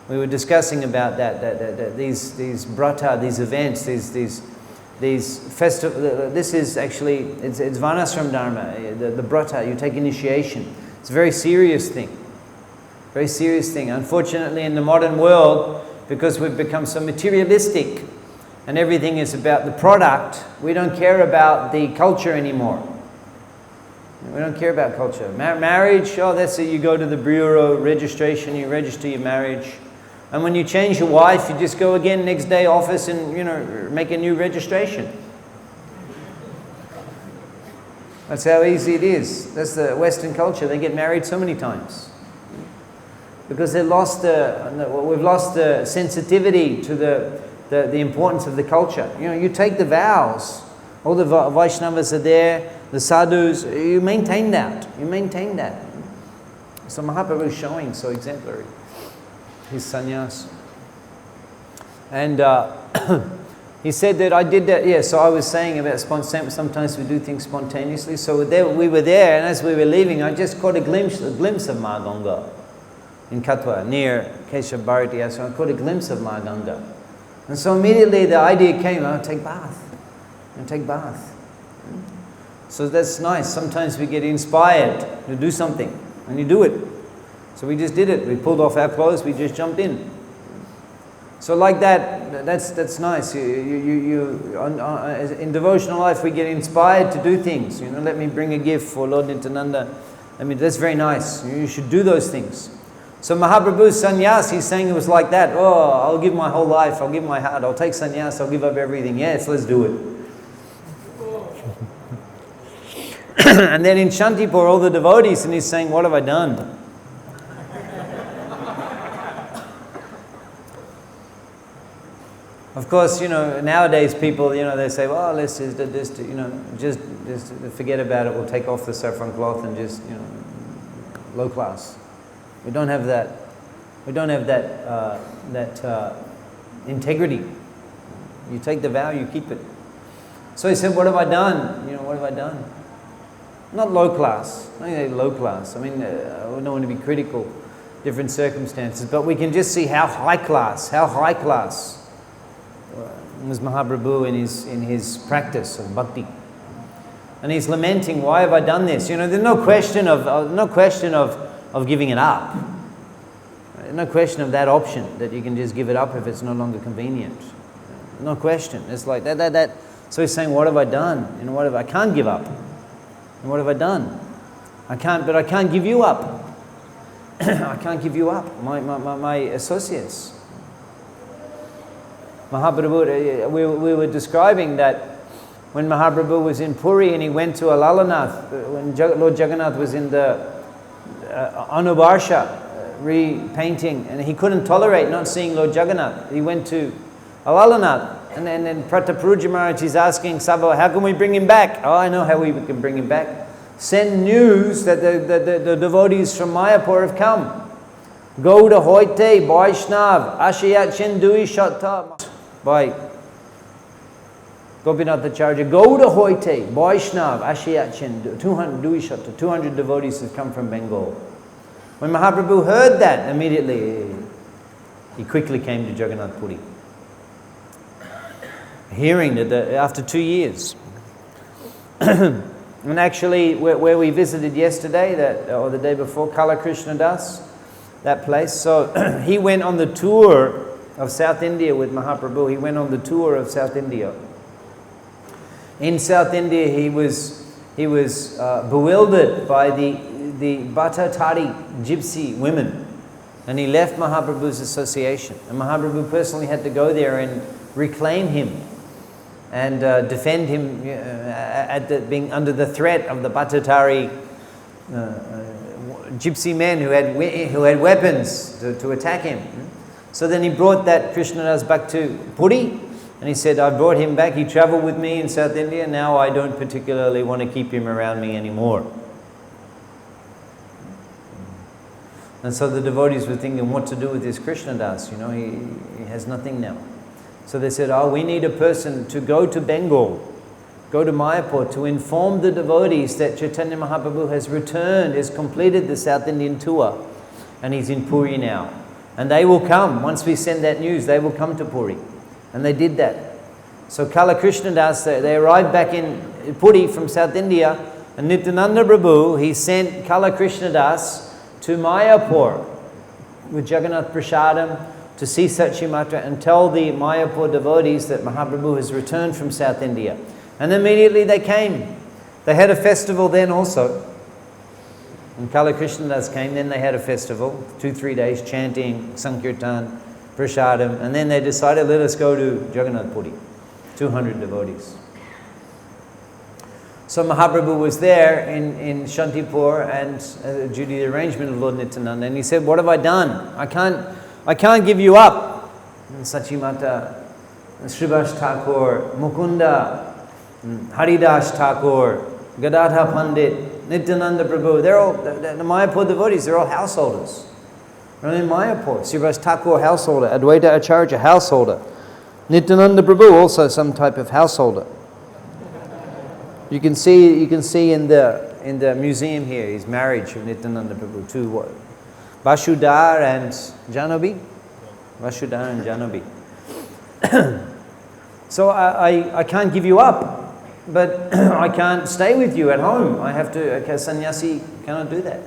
We were discussing about that these brata, these events, these festivals. This is actually, it's Varnashram Dharma, the brata, you take initiation. It's a very serious thing. Very serious thing. Unfortunately, in the modern world, because we've become so materialistic and everything is about the product, we don't care about the culture anymore. We don't care about culture. Marriage, that's it. You go to the bureau, registration, you register your marriage. And when you change your wife, you just go again next day office and, make a new registration. That's how easy it is. That's the Western culture. They get married so many times. Because we've lost the sensitivity to the importance of the culture. You take the vows. All the Vaishnavas are there, the sadhus, you maintain that. You maintain that. So Mahaprabhu is showing so exemplary. His sannyas. And he said that I did that, so I was saying about sometimes we do things spontaneously. So we were there, and as we were leaving, I just caught a glimpse of Ma Ganga in Katwa, near Keshav Bharati Ashram. I caught a glimpse of Ma Ganga. And so immediately the idea came, I'll take bath. So that's nice. Sometimes we get inspired to do something, and you do it. So we just did it. We pulled off our clothes, we just jumped in. So like that's nice. In devotional life we get inspired to do things. Let me bring a gift for Lord Nityananda. That's very nice. You should do those things. So Mahaprabhu's sannyas, he's saying it was like that. Oh, I'll give my whole life, I'll give my heart, I'll take sannyas, I'll give up everything. Yes, let's do it. And then in Shantipur, all the devotees, and he's saying, what have I done? Of course, nowadays people, they say, well, let's just forget about it. We'll take off the saffron cloth and just, low class. We don't have that. We don't have that integrity. You take the vow, you keep it. So he said, what have I done? What have I done? Not low class. I think low class. I don't want to be critical, different circumstances, but we can just see how high class was Mahaprabhu in his practice of bhakti. And he's lamenting, why have I done this? There's no question of giving it up. No question of that option, that you can just give it up if it's no longer convenient. No question. It's like that. So he's saying, what have I done? I can't give up. And what have I done? I can't give you up. I can't give you up, my associates. Mahaprabhu, we were describing that when Mahaprabhu was in Puri and he went to Alalanath, when Lord Jagannath was in the Anubarsha repainting, and he couldn't tolerate not seeing Lord Jagannath. He went to Alalanath, and then Pratapuruja Maharaj is asking Sabha, how can we bring him back? Oh, I know how we can bring him back. Send news that the devotees from Mayapur have come. Go to Hoite, Vaishnav, Ashayat Chendui Shatta. By Gopinathacharya, go to Hoite, Vaishnav, Ashayat Chendui, 200 devotees have come from Bengal. When Mahaprabhu heard that, immediately he quickly came to Jagannath Puri. Hearing that after 2 years. And actually, where we visited yesterday, or the day before, Kala Krishna Das, that place. So he went on the tour of South India with Mahaprabhu. He went on the tour of South India. In South India, he was bewildered by the Bhattatari gypsy women, and he left Mahaprabhu's association. And Mahaprabhu personally had to go there and reclaim him and defend him being under the threat of the Bhattatari gypsy men who had weapons to attack him. So then he brought that Krishnadas back to Puri, And he said, I brought him back. He traveled with me in South India. Now I don't particularly want to keep him around me anymore. And so the devotees were thinking what to do with this Krishna Das. You know, he has nothing now. So they said, oh, we need a person to go to Bengal, go to Mayapur, to inform the devotees that Chaitanya Mahaprabhu has returned, has completed the South Indian tour, and he's in Puri now. And they will come, once we send that news, they will come to Puri. And they did that. So Kala Krishna Das, they arrived back in Puri from South India, and Nityananda Prabhu, he sent Kala Krishna Das to Mayapur with Jagannath Prasadam to see Sachimatra and tell the Mayapur devotees that Mahaprabhu has returned from South India. And immediately they came. They had a festival then also. When Kala Krishna Das came, then they had a festival, 2-3 days chanting, Sankirtan, Prasadam, and then they decided, let us go to Jagannath Puri, 200 devotees. So Mahaprabhu was there in Shantipur and due to the arrangement of Lord Nityananda, and he said, what have I done? I can't give you up. And Sachimata, Srivas Thakur, Mukunda, Haridas Thakur, Gadadha Pandit, Nityananda Prabhu, they're all, the Mayapur devotees, they're all householders. They're in Mayapur. Srivas Thakur, householder. Advaita Acharya, householder. Nityananda Prabhu, also some type of householder. You can see in the museum here his marriage of Nityananda Prabhu to what? Vasudhara and Janobi? Vasudhara and Janobi. So I can't give you up, but I can't stay with you at home. I have to, okay, sannyasi cannot do that.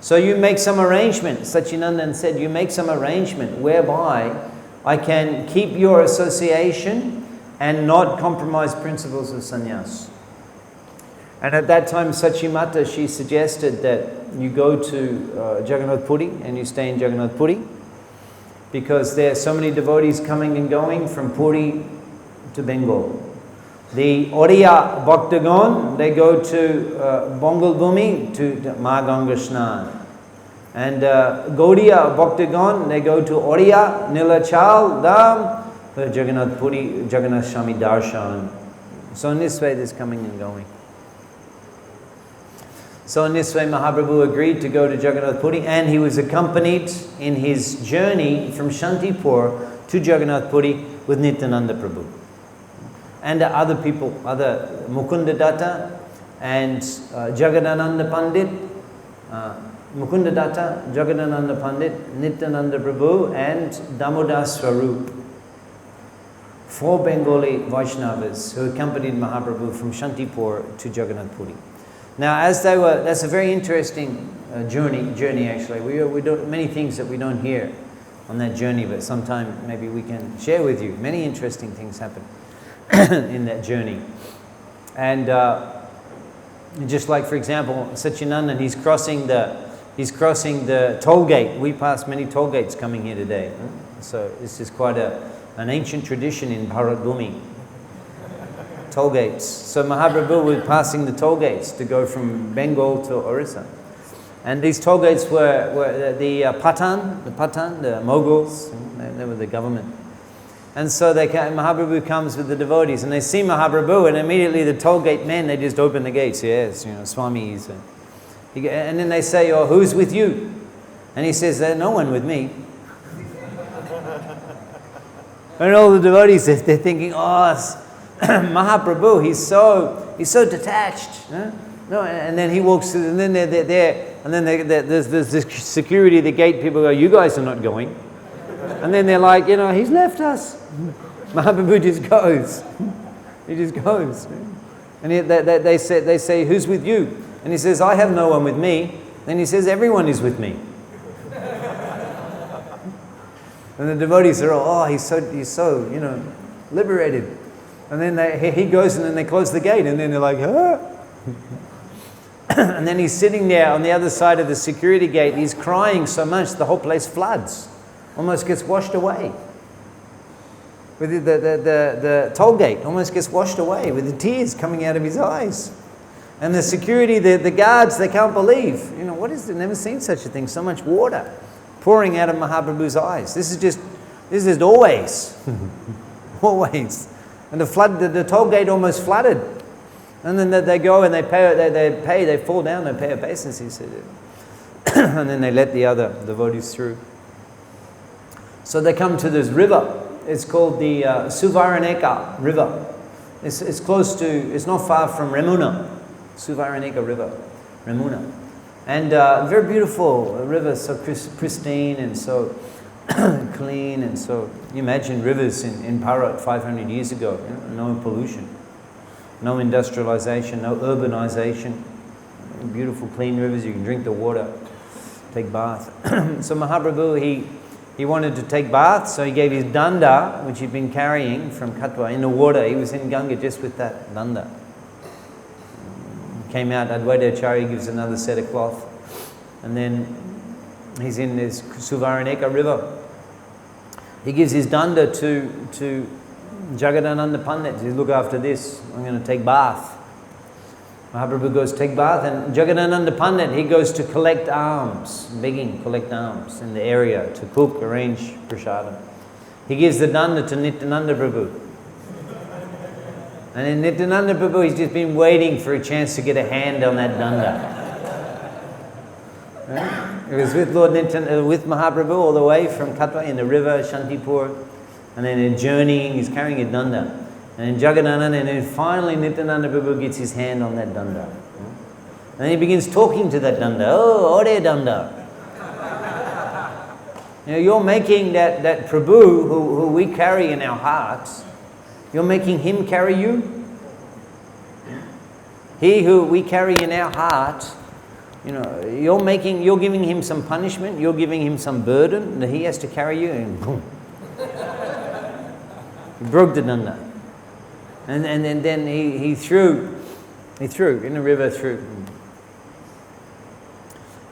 So you make some arrangement, Sachinandan said, you make some arrangement whereby I can keep your association and not compromise principles of sannyas. And at that time, Sachimata, she suggested that you go to Jagannath Puri and you stay in Jagannath Puri because there are so many devotees coming and going from Puri to Bengal. The Oriya Bhaktagon, they go to Bengal Bhumi to Ma Ganga Snan. And Gaudiya Bhaktagon, they go to Oriya, Nilachal, Dham, Jagannath Puri, Jagannath Shami Darshan. So in this way, there's coming and going. So in this way, Mahaprabhu agreed to go to Jagannath Puri, and he was accompanied in his journey from Shantipur to Jagannath Puri with Nityananda Prabhu. And other people, other Mukunda Datta and Jagadananda Pandit, Mukunda Datta, Jagadananda Pandit, Nityananda Prabhu and Damodar Swarup. 4 Bengali Vaishnavas who accompanied Mahaprabhu from Shantipur to Jagannath Puri. Now, as they were, that's a very interesting journey actually. We do many things that we don't hear on that journey, but sometime maybe we can share with you. Many interesting things happen in that journey. And just like, for example, Sachinandan, he's crossing the toll gate. We pass many toll gates coming here today. So this is quite an ancient tradition in Bharat Bhumi. Toll gates. So Mahaprabhu was passing the toll gates to go from Bengal to Orissa. And these toll gates were the Pathan, the Mughals, they were the government. And so Mahaprabhu comes with the devotees and they see Mahaprabhu and immediately the toll gate men, they just open the gates. Yes, you know, Swami is. And then they say, oh, who's with you? And he says, there's no one with me. And all the devotees, they're thinking, oh, Mahaprabhu, he's so detached. Huh? No, and then he walks through, and then they're there, and then there's this security at the gate. People go, you guys are not going. And then they're like, you know, he's left us. Mahaprabhu just goes. He just goes. And they say, who's with you? And he says, I have no one with me. Then he says, everyone is with me. And the devotees are all, oh, he's so, you know, liberated. And then he goes and then they close the gate and then they're like, ah. And then he's sitting there on the other side of the security gate. He's crying so much the whole place floods. Almost gets washed away. With the toll gate almost gets washed away with the tears coming out of his eyes. And the security, the guards, they can't believe. You know, what is it? Never seen such a thing. So much water pouring out of Mahaprabhu's eyes. This is always. always. And the toll gate almost flooded. And then they go and they fall down, they pay obeisance, and then they let the other devotees through. So they come to this river. It's called the Suvaraneka River. It's close to, it's not far from Remuna. Suvaraneka River, Remuna. And very beautiful river, so pristine and so clean. And so, you imagine rivers in Bharat 500 years ago, no pollution, no industrialization, no urbanization. Beautiful clean rivers, you can drink the water, take bath. So Mahaprabhu, he wanted to take bath, so he gave his danda, which he'd been carrying from Katwa, in the water. He was in Ganga just with that danda. Came out, Advaita Acharya gives another set of cloth, and then he's in this Suvaraneka river. He gives his danda to Jagadananda Pandit. He says, look after this, I'm going to take bath. Mahaprabhu goes to take bath, and Jagadananda Pandit, he goes to collect alms, collect alms in the area, to cook, arrange prasadam. He gives the danda to Nityananda Prabhu. And in Nityananda Prabhu, he's just been waiting for a chance to get a hand on that danda. Right? He was with with Mahaprabhu all the way from Katwa in the river, Shantipur, and then in journeying, he's carrying a danda. And then Jagadananda, and then finally Nityananda Prabhu gets his hand on that danda. And then he begins talking to that danda. Oh, Ore danda. You're making that Prabhu, who we carry in our hearts, you're making him carry you? He who we carry in our heart, you're giving him some punishment, you're giving him some burden that he has to carry you, and boom. He broke the danda. And then he threw in the river through.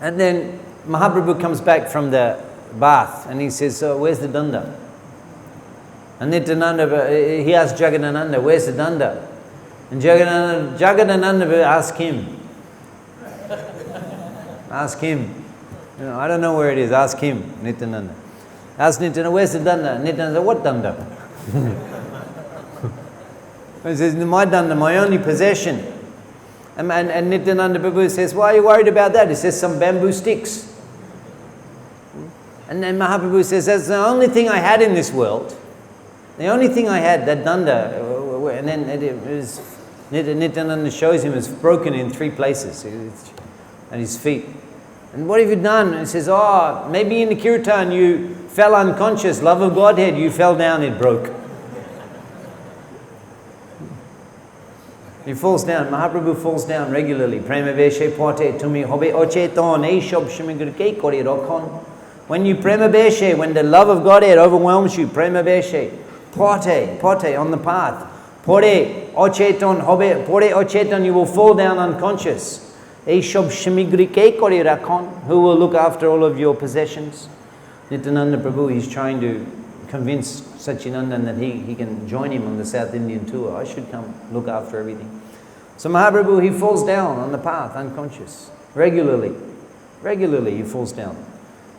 And then Mahaprabhu comes back from the bath and he says, so where's the danda? And Nityananda, he asked Jagadananda, where's the danda? And Jagadananda asked him. Ask him. I don't know where it is. Ask him, Nityananda. Ask Nityananda, where's the danda? Nityananda said, what danda? He says, my danda, my only possession. And Nityananda Prabhu says, why are you worried about that? He says, some bamboo sticks. And then Mahaprabhu says, that's the only thing I had in this world. The only thing I had, that danda. And then Nityananda shows him it's broken in 3 places at his feet. And what have you done? And he says, maybe in the kirtan you fell unconscious, love of Godhead, you fell down, it broke. He falls down. Mahaprabhu falls down regularly. Prema beshe pote tumi hobe ocheton eishob shimigrike kori rokon. When you prema beshe, when the love of Godhead overwhelms you, prema beshe, pote on the path. Pore ocheton hobe pore ocheton, you will fall down unconscious. Eishob shimigrike kori rakon. Who will look after all of your possessions? Nityananda Prabhu, he's trying to convince Satchidananda that he can join him on the South Indian tour. I should come look after everything. So Mahaprabhu, he falls down on the path, unconscious. Regularly he falls down.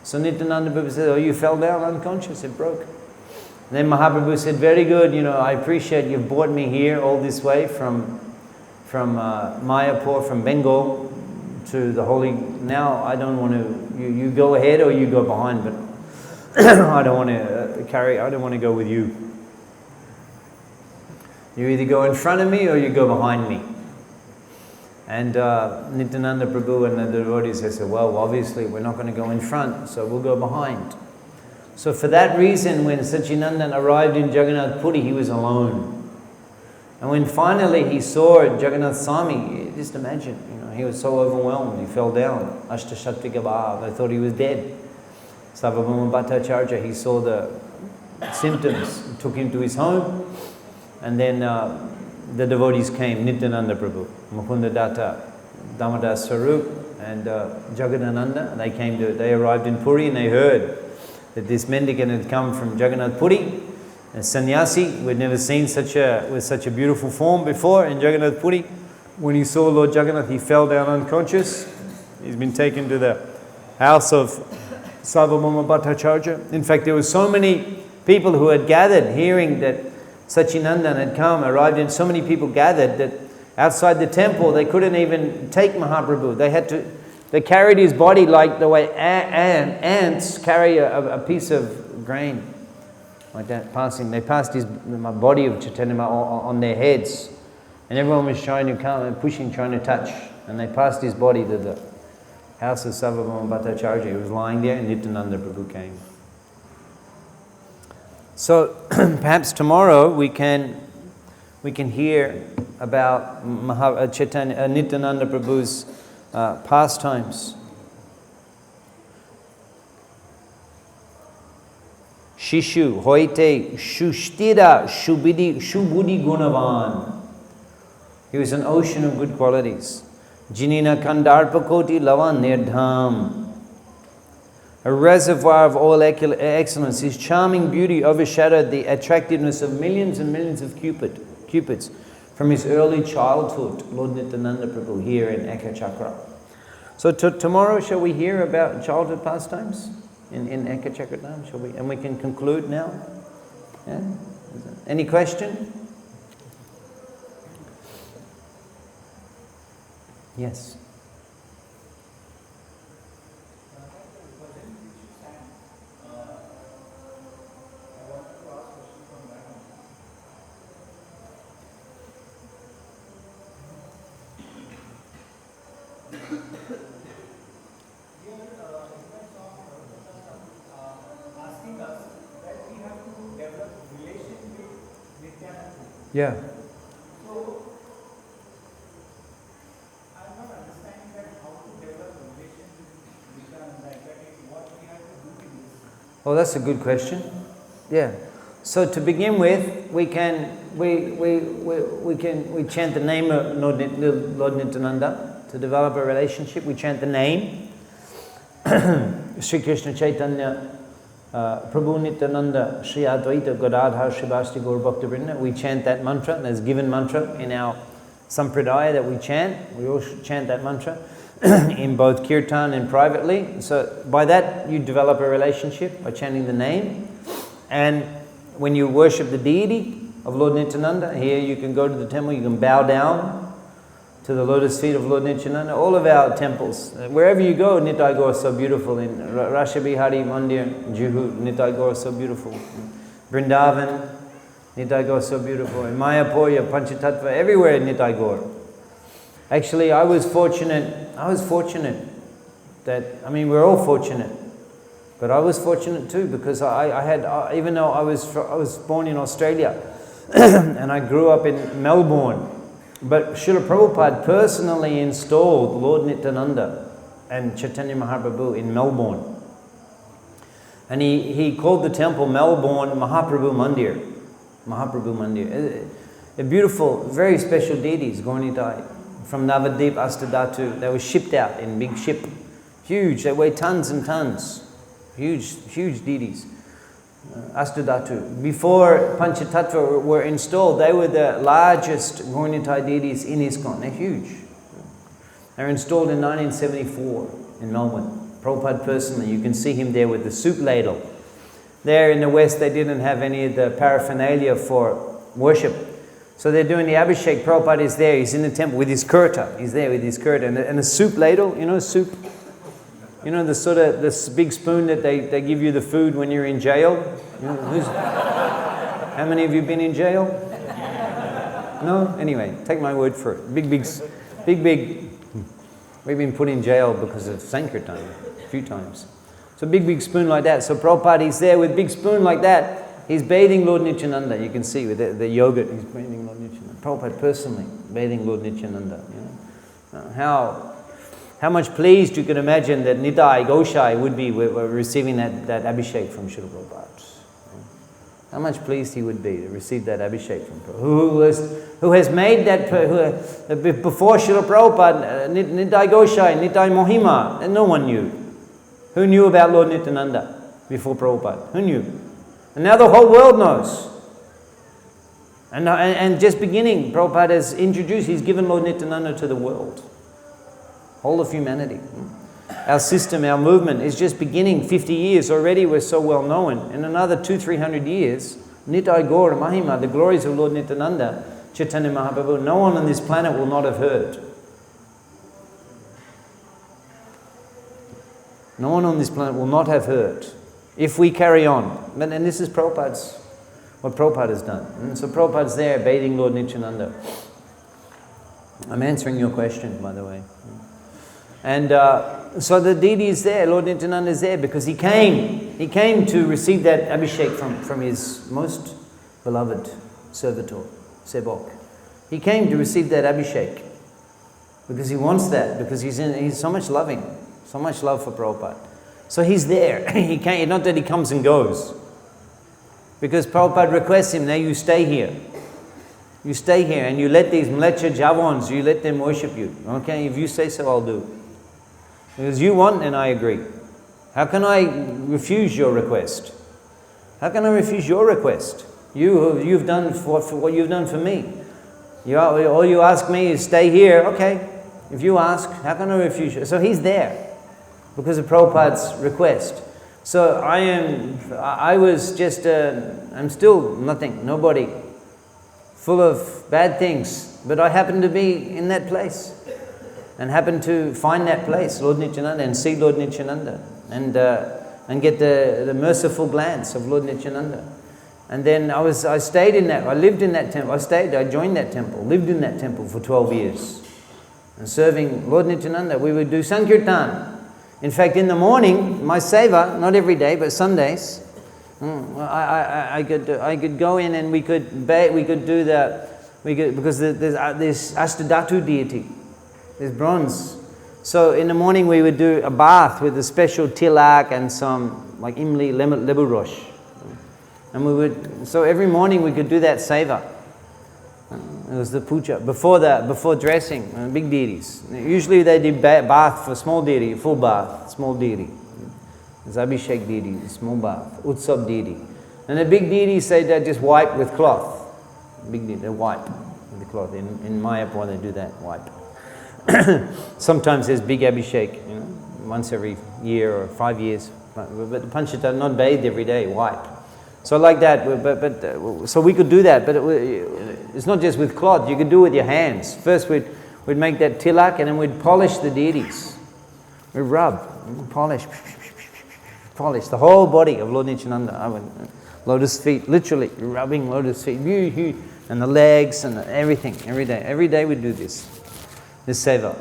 So Nityananda Prabhu said, you fell down unconscious, it broke. And then Mahaprabhu said, very good, I appreciate you've brought me here all this way from Mayapur, from Bengal to the holy. Now I don't want to, you go ahead or you go behind, but I don't want to go with you. You either go in front of me or you go behind me. And Nityananda Prabhu and the devotees said, well, obviously we're not going to go in front, so we'll go behind. So for that reason, when Satchidananda arrived in Jagannath Puri, he was alone. And when finally he saw Jagannath Swami, just imagine, he was so overwhelmed, he fell down. Ashtashatrika, they thought he was dead. Sarvabhauma Bhattacharya, he saw the symptoms, took him to his home, and then the devotees came, Nityananda Prabhu, Mukunda Datta, Damadas Sarup, and Jagadananda. They arrived in Puri and they heard that this mendicant had come from Jagannath Puri, a sannyasi who had never seen with such a beautiful form before in Jagannath Puri. When he saw Lord Jagannath, he fell down unconscious. He's been taken to the house of Sarvabhauma Bhattacharya. In fact, there were so many people who had gathered hearing that Sachinandan had come, arrived, and so many people gathered that outside the temple they couldn't even take Mahaprabhu. They carried his body like the way ants carry a piece of grain, like that, passing. They passed the body of Chaitanya on their heads, and everyone was trying to come and pushing, trying to touch, and they passed his body to the house of Sarvabhauma Bhattacharya. He was lying there, and Nityananda Prabhu came. So perhaps tomorrow we can hear about Nityananda Prabhu's pastimes. Shishu hoite shushtira shubudi gunavan. He was an ocean of good qualities. Jinina kandarpakoti lavan nirdham. A reservoir of all excellence. His charming beauty overshadowed the attractiveness of millions and millions of cupids from his early childhood. Lord Nityananda Prabhu here in Ekachakra. So tomorrow shall we hear about childhood pastimes in Ekachakra? Shall we? And we can conclude now. Yeah? Any question? Yes. Yeah. So, I'm not understanding that how to develop a relation with Nityananda. Exactly what we have to do in this. Oh, that's a good question. Yeah. So to begin with, we chant the name of Lord Nityananda to develop a relationship. We chant the name. Sri Krishna Caitanya Prabhu Nityananda Sri Advaita Gadadhar Shivasti Gaur Bhakta Vrinda. We chant that mantra. There's given mantra in our sampradaya that we chant. We all chant that mantra in both kirtan and privately. So by that you develop a relationship by chanting the name. And when you worship the deity of Lord Nityananda, here you can go to the temple, you can bow down to the lotus feet of Lord Nityananda. All of our temples, wherever you go, Nitai Gaur is so beautiful. In Rashabihari Mandir, Juhu, Nitai Gaur is so beautiful. Vrindavana, Nitai Gaur is so beautiful. In Mayapur, Panchatattva, everywhere Nitai Gaur. Actually, I was fortunate that, we're all fortunate, but I was fortunate too, because I had, even though I was born in Australia, and I grew up in Melbourne, but Srila Prabhupada personally installed Lord Nityananda and Chaitanya Mahaprabhu in Melbourne. And he called the temple Melbourne Mahaprabhu Mandir. Mahaprabhu Mandir. A beautiful, very special deities, Gaur Nitai, from Navadip, Astadhatu. They were shipped out in big ship. Huge, they weigh tons and tons. Huge, huge deities. Astadhatu. Before Panchatattva were installed, they were the largest Gaur Nitai deities in ISKCON. They're huge. They were installed in 1974 in Melbourne. Prabhupada personally, you can see him there with the soup ladle. There in the West, they didn't have any of the paraphernalia for worship. So they're doing the Abhishek. Prabhupada is there, he's in the temple with his kurta. He's there with his kurta. And the soup ladle, soup. You know, this big spoon that they give you the food when you're in jail? How many of you been in jail? No? Anyway, take my word for it. Big. We've been put in jail because of Sankirtan a few times. So big spoon like that. So Prabhupada is there with big spoon like that. He's bathing Lord Nityananda. You can see with the yogurt, he's bathing Lord Nityananda. Prabhupada personally bathing Lord Nityananda. How much pleased you can imagine that Nitai Goshai would be with receiving that Abhishek from Srila Prabhupada. How much pleased he would be to receive that Abhishek from Prabhupada. Who has made that, before Srila Prabhupada, Nitai Goshai, Nitai Mohima, and no one knew. Who knew about Lord Nityananda before Prabhupada? Who knew? And now the whole world knows. And just beginning, Prabhupada has introduced, he's given Lord Nityananda to the world. Whole of humanity. Our system, our movement is just beginning. 50 years already we're so well known. In another 200-300 years, Nitai Gaur Mahima, the glories of Lord Nityananda, Chaitanya Mahaprabhu, no one on this planet will not have heard. No one on this planet will not have heard if we carry on. And this is Prabhupada's, what Prabhupada has done. And so Prabhupada's there bathing Lord Nityananda. I'm answering your question, by the way. And so the deity is there, Lord Nityananda is there because he came to receive that abhishek from his most beloved servitor, Sebok. He came to receive that abhishek because he wants that, because he's so much loving, so much love for Prabhupada. So he's there. He can't, not that he comes and goes. Because Prabhupada requests him, now you stay here. You stay here and you let these mlecha javans, you let them worship you. Okay, if you say so, I'll do. Because you want and I agree. How can I refuse your request? How can I refuse your request? You've done for what you've done for me. All you ask me is stay here. Okay, if you ask, how can I refuse you? So he's there because of Prabhupada's request. So I'm still nothing, nobody, full of bad things, but I happen to be in that place and happen to find that place, Lord Nityananda, and see Lord Nityananda and get the merciful glance of Lord Nityananda. And then I stayed in that, I lived in that temple, I joined that temple, lived in that temple for 12 years. And serving Lord Nityananda, we would do Sankirtan. In fact, in the morning, my seva, not every day, but Sundays, I could go in and we could do because there's Ashtadhatu deity, there's bronze. So in the morning we would do a bath with a special tilak and some like imli, lebu rosh. And so every morning we could do that seva. It was the puja, before dressing, big deities. Usually they did bath for small deity, full bath, small deity. There's Abhishek deity, small bath, Utsav deity. And the big deities say they just wipe with cloth. Big deity, they wipe with the cloth. In Mayapur they do that, wipe. Sometimes there's big Abhishek, once every year or 5 years. But the Panchata, not bathed every day, wipe. So like that, so we could do that, but it's not just with cloth, you could do it with your hands. First we'd make that tilak and then we'd polish the deities. We'd rub, polish the whole body of Lord Nityananda. Lotus feet, literally rubbing lotus feet, and the legs and everything, every day. Every day we'd do this seva.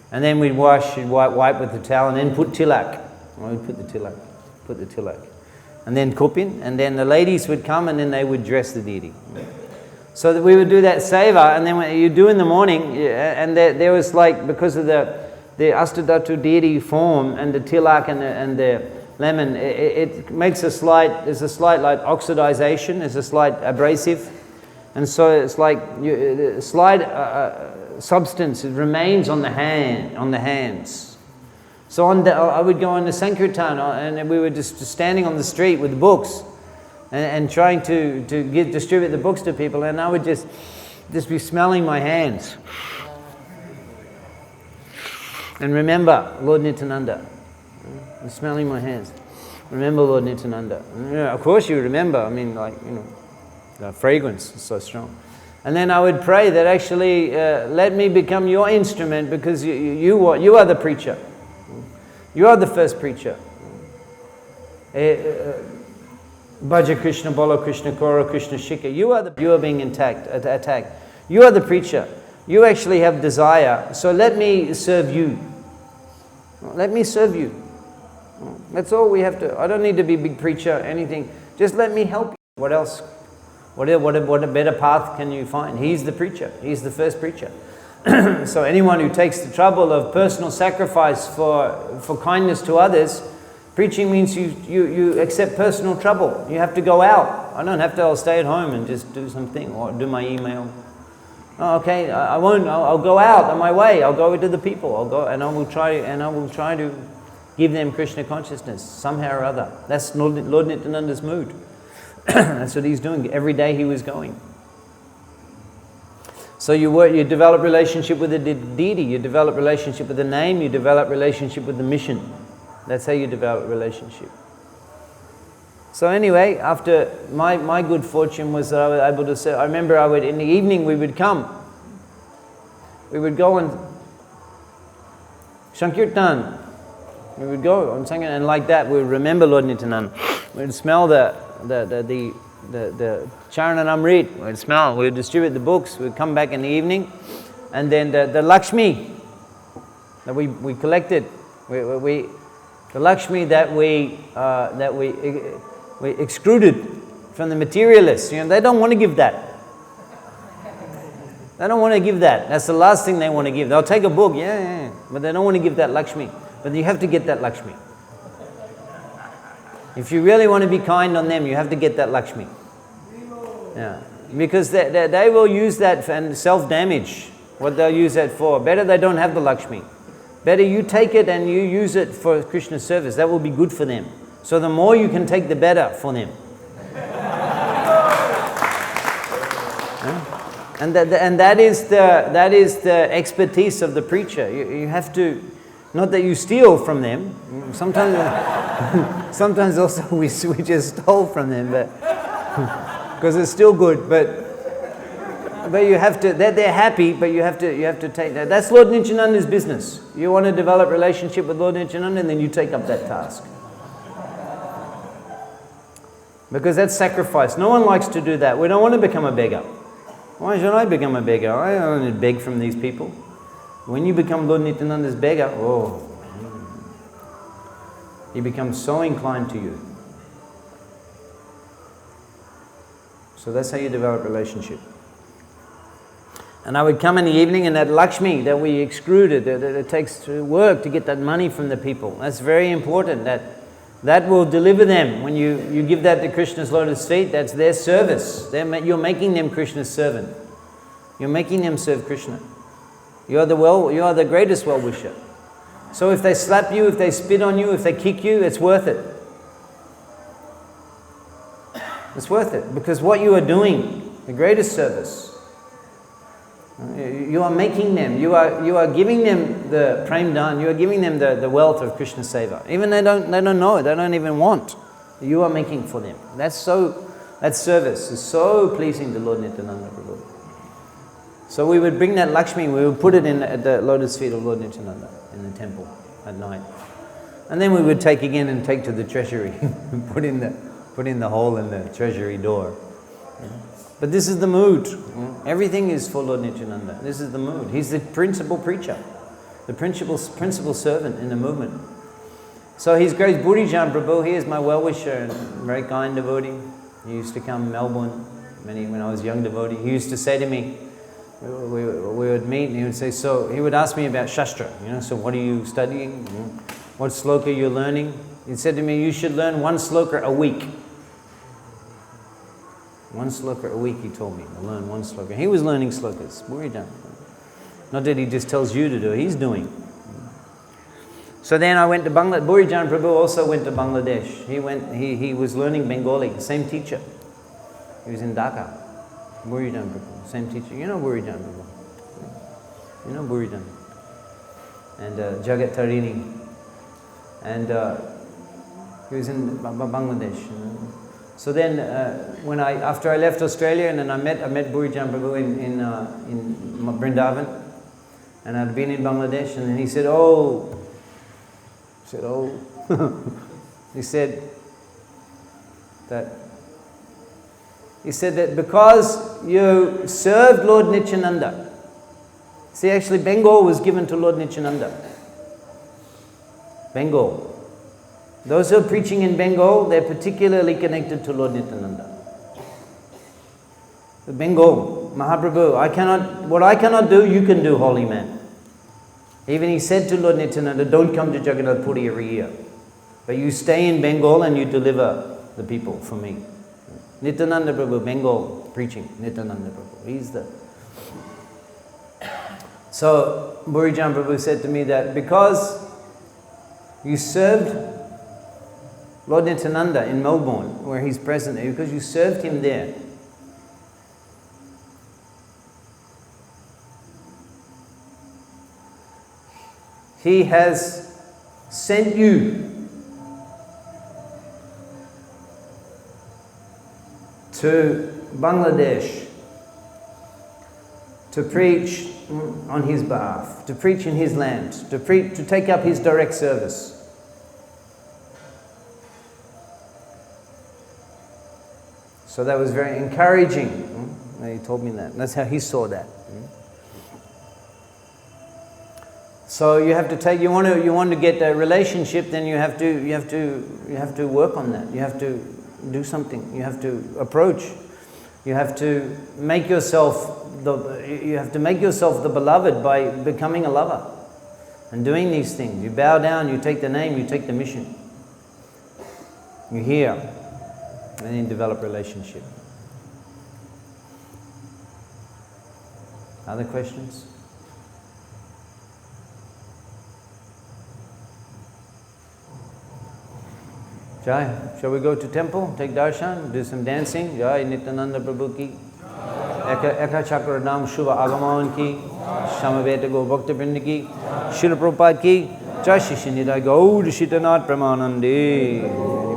And then we'd wipe with the towel and then put tilak. We'd put the tilak. And then kupin, and then the ladies would come and then they would dress the deity. So that we would do that seva, and then when you do in the morning, and there was like, because of the Ashtadhatu deity form and the tilak and the lemon, it makes there's a slight like oxidization, there's a slight abrasive, and so it's like slight substance, it remains on the hands. So I would go on the Sankirtan and we were just standing on the street with the books and trying to distribute the books to people, and I would just be smelling my hands. And remember Lord Nityananda. I'm smelling my hands. Remember Lord Nityananda. Of course you remember, I mean the fragrance is so strong. And then I would pray that actually let me become your instrument, because you are the preacher. You are the first preacher. Bhaja Krishna, Bolo Krishna, Kora Krishna, Shikha. You are being attacked. You are the preacher. You actually have desire. So let me serve you. Let me serve you. That's all we have to. I don't need to be a big preacher, anything. Just let me help you. What else? What a better path can you find? He's the preacher. He's the first preacher. So anyone who takes the trouble of personal sacrifice for kindness to others, preaching means you accept personal trouble. You have to go out. I don't have to. I'll stay at home and just do something or do my email. Oh, okay, I won't. I'll go out on my way. I'll go to the people. I'll go and I will try to give them Krishna consciousness somehow or other. That's Lord Nityananda's mood. That's what he's doing. Every day he was going. So you develop relationship with the deity, you develop relationship with the name, you develop relationship with the mission. That's how you develop relationship. So anyway, after my good fortune was that I was able to say, I remember in the evening we would come. We would go and Sankirtan. We would go on Sankirtan, and like that we would remember Lord Nityananda. We would smell the Charanamrit. We would smell. We would distribute the books. We would come back in the evening, and then the Lakshmi that we collected, the Lakshmi that we excluded from the materialists. They don't want to give that. They don't want to give that. That's the last thing they want to give. They'll take a book, but they don't want to give that Lakshmi. But you have to get that Lakshmi. If you really want to be kind on them, you have to get that Lakshmi. Yeah, because they will use that for self-damage. What they'll use that for. Better they don't have the Lakshmi. Better you take it and you use it for Krishna's service. That will be good for them. So the more you can take, the better for them. And that is the expertise of the preacher. You have to, not that you steal from them. Sometimes also we just stole from them, but because it's still good. But you have to. They're happy, but you have to take that. That's Lord Nityananda's business. You want to develop relationship with Lord Nityananda, and then you take up that task. Because that's sacrifice. No one likes to do that. We don't want to become a beggar. Why should I become a beggar? I don't want to beg from these people. When you become Lord Nityananda's beggar, he becomes so inclined to you. So that's how you develop relationship. And I would come in the evening, and that Lakshmi that we excluded, that it takes work to get that money from the people. That's very important. That will deliver them. When you give that to Krishna's lotus feet, that's their service. You're making them Krishna's servant. You're making them serve Krishna. You are the greatest well-wisher. So if they slap you, if they spit on you, if they kick you, it's worth it. It's worth it, because what you are doing, the greatest service, you are making them, you are giving them the prem dhan, you are giving them the wealth of Krishna seva. Even they don't know, they don't even want. You are making for them. That service is so pleasing to Lord Nityananda Prabhu. So we would bring that Lakshmi, we would put it at the lotus feet of Lord Nityananda in the temple at night. And then we would take to the treasury, put in the hole in the treasury door. But this is the mood. Everything is for Lord Nityananda. This is the mood. He's the principal preacher, the principal servant in the movement. So His Grace Burijan Prabhu, he is my well-wisher and very kind devotee. He used to come to Melbourne when I was a young devotee. He used to say to me, we would meet, and he would say, so he would ask me about Shastra, so what are you studying? What sloka you're learning? He said to me, you should learn one sloka a week. One sloka a week, he told me, to learn one sloka. He was learning slokas, Burijan. Not that he just tells you to do it, he's doing. So then I went to Bangladesh. Burijan Prabhu also went to Bangladesh. He was learning Bengali, same teacher. He was in Dhaka. Burijan Prabhu, same teacher. You know Burijan Prabhu. You know Burijan. And Jagat Tarini. And he was in Bangladesh. So then, after I left Australia, and then I met Burijan Prabhu in Vrindavana, and I'd been in Bangladesh, and then he said, he said that because you served Lord Nityananda. See, actually Bengal was given to Lord Nityananda. Bengal. Those who are preaching in Bengal, they're particularly connected to Lord Nityananda. The Bengal, Mahaprabhu, what I cannot do, you can do, holy man. Even he said to Lord Nityananda, don't come to Jagannath Puri every year, but you stay in Bengal and you deliver the people for me. Nityananda Prabhu, Bengal preaching, Nityananda Prabhu. He's the... So, Burijan Prabhu said to me that because you served Lord Nityananda in Melbourne, where he's present, because you served him there, he has sent you to Bangladesh to preach on his behalf, to preach in his land, to take up his direct service. So that was very encouraging. He told me that. That's how he saw that. So you have to take. You want to get a relationship. Then you have to work on that. You have to do something. You have to approach. You have to make yourself the beloved by becoming a lover and doing these things. You bow down. You take the name. You take the mission. You hear, and then develop relationship. Other questions? Jai, shall we go to temple, take darshan, do some dancing? Jai, Nityananda Prabhu ki. Ekachakra Nam Shubha Agaman ki. Shamaveta Go Bhakta Vrinda ki. Srila Prabhupada ki. Jai Shri Nitai Gaur Shitanath Pramanande.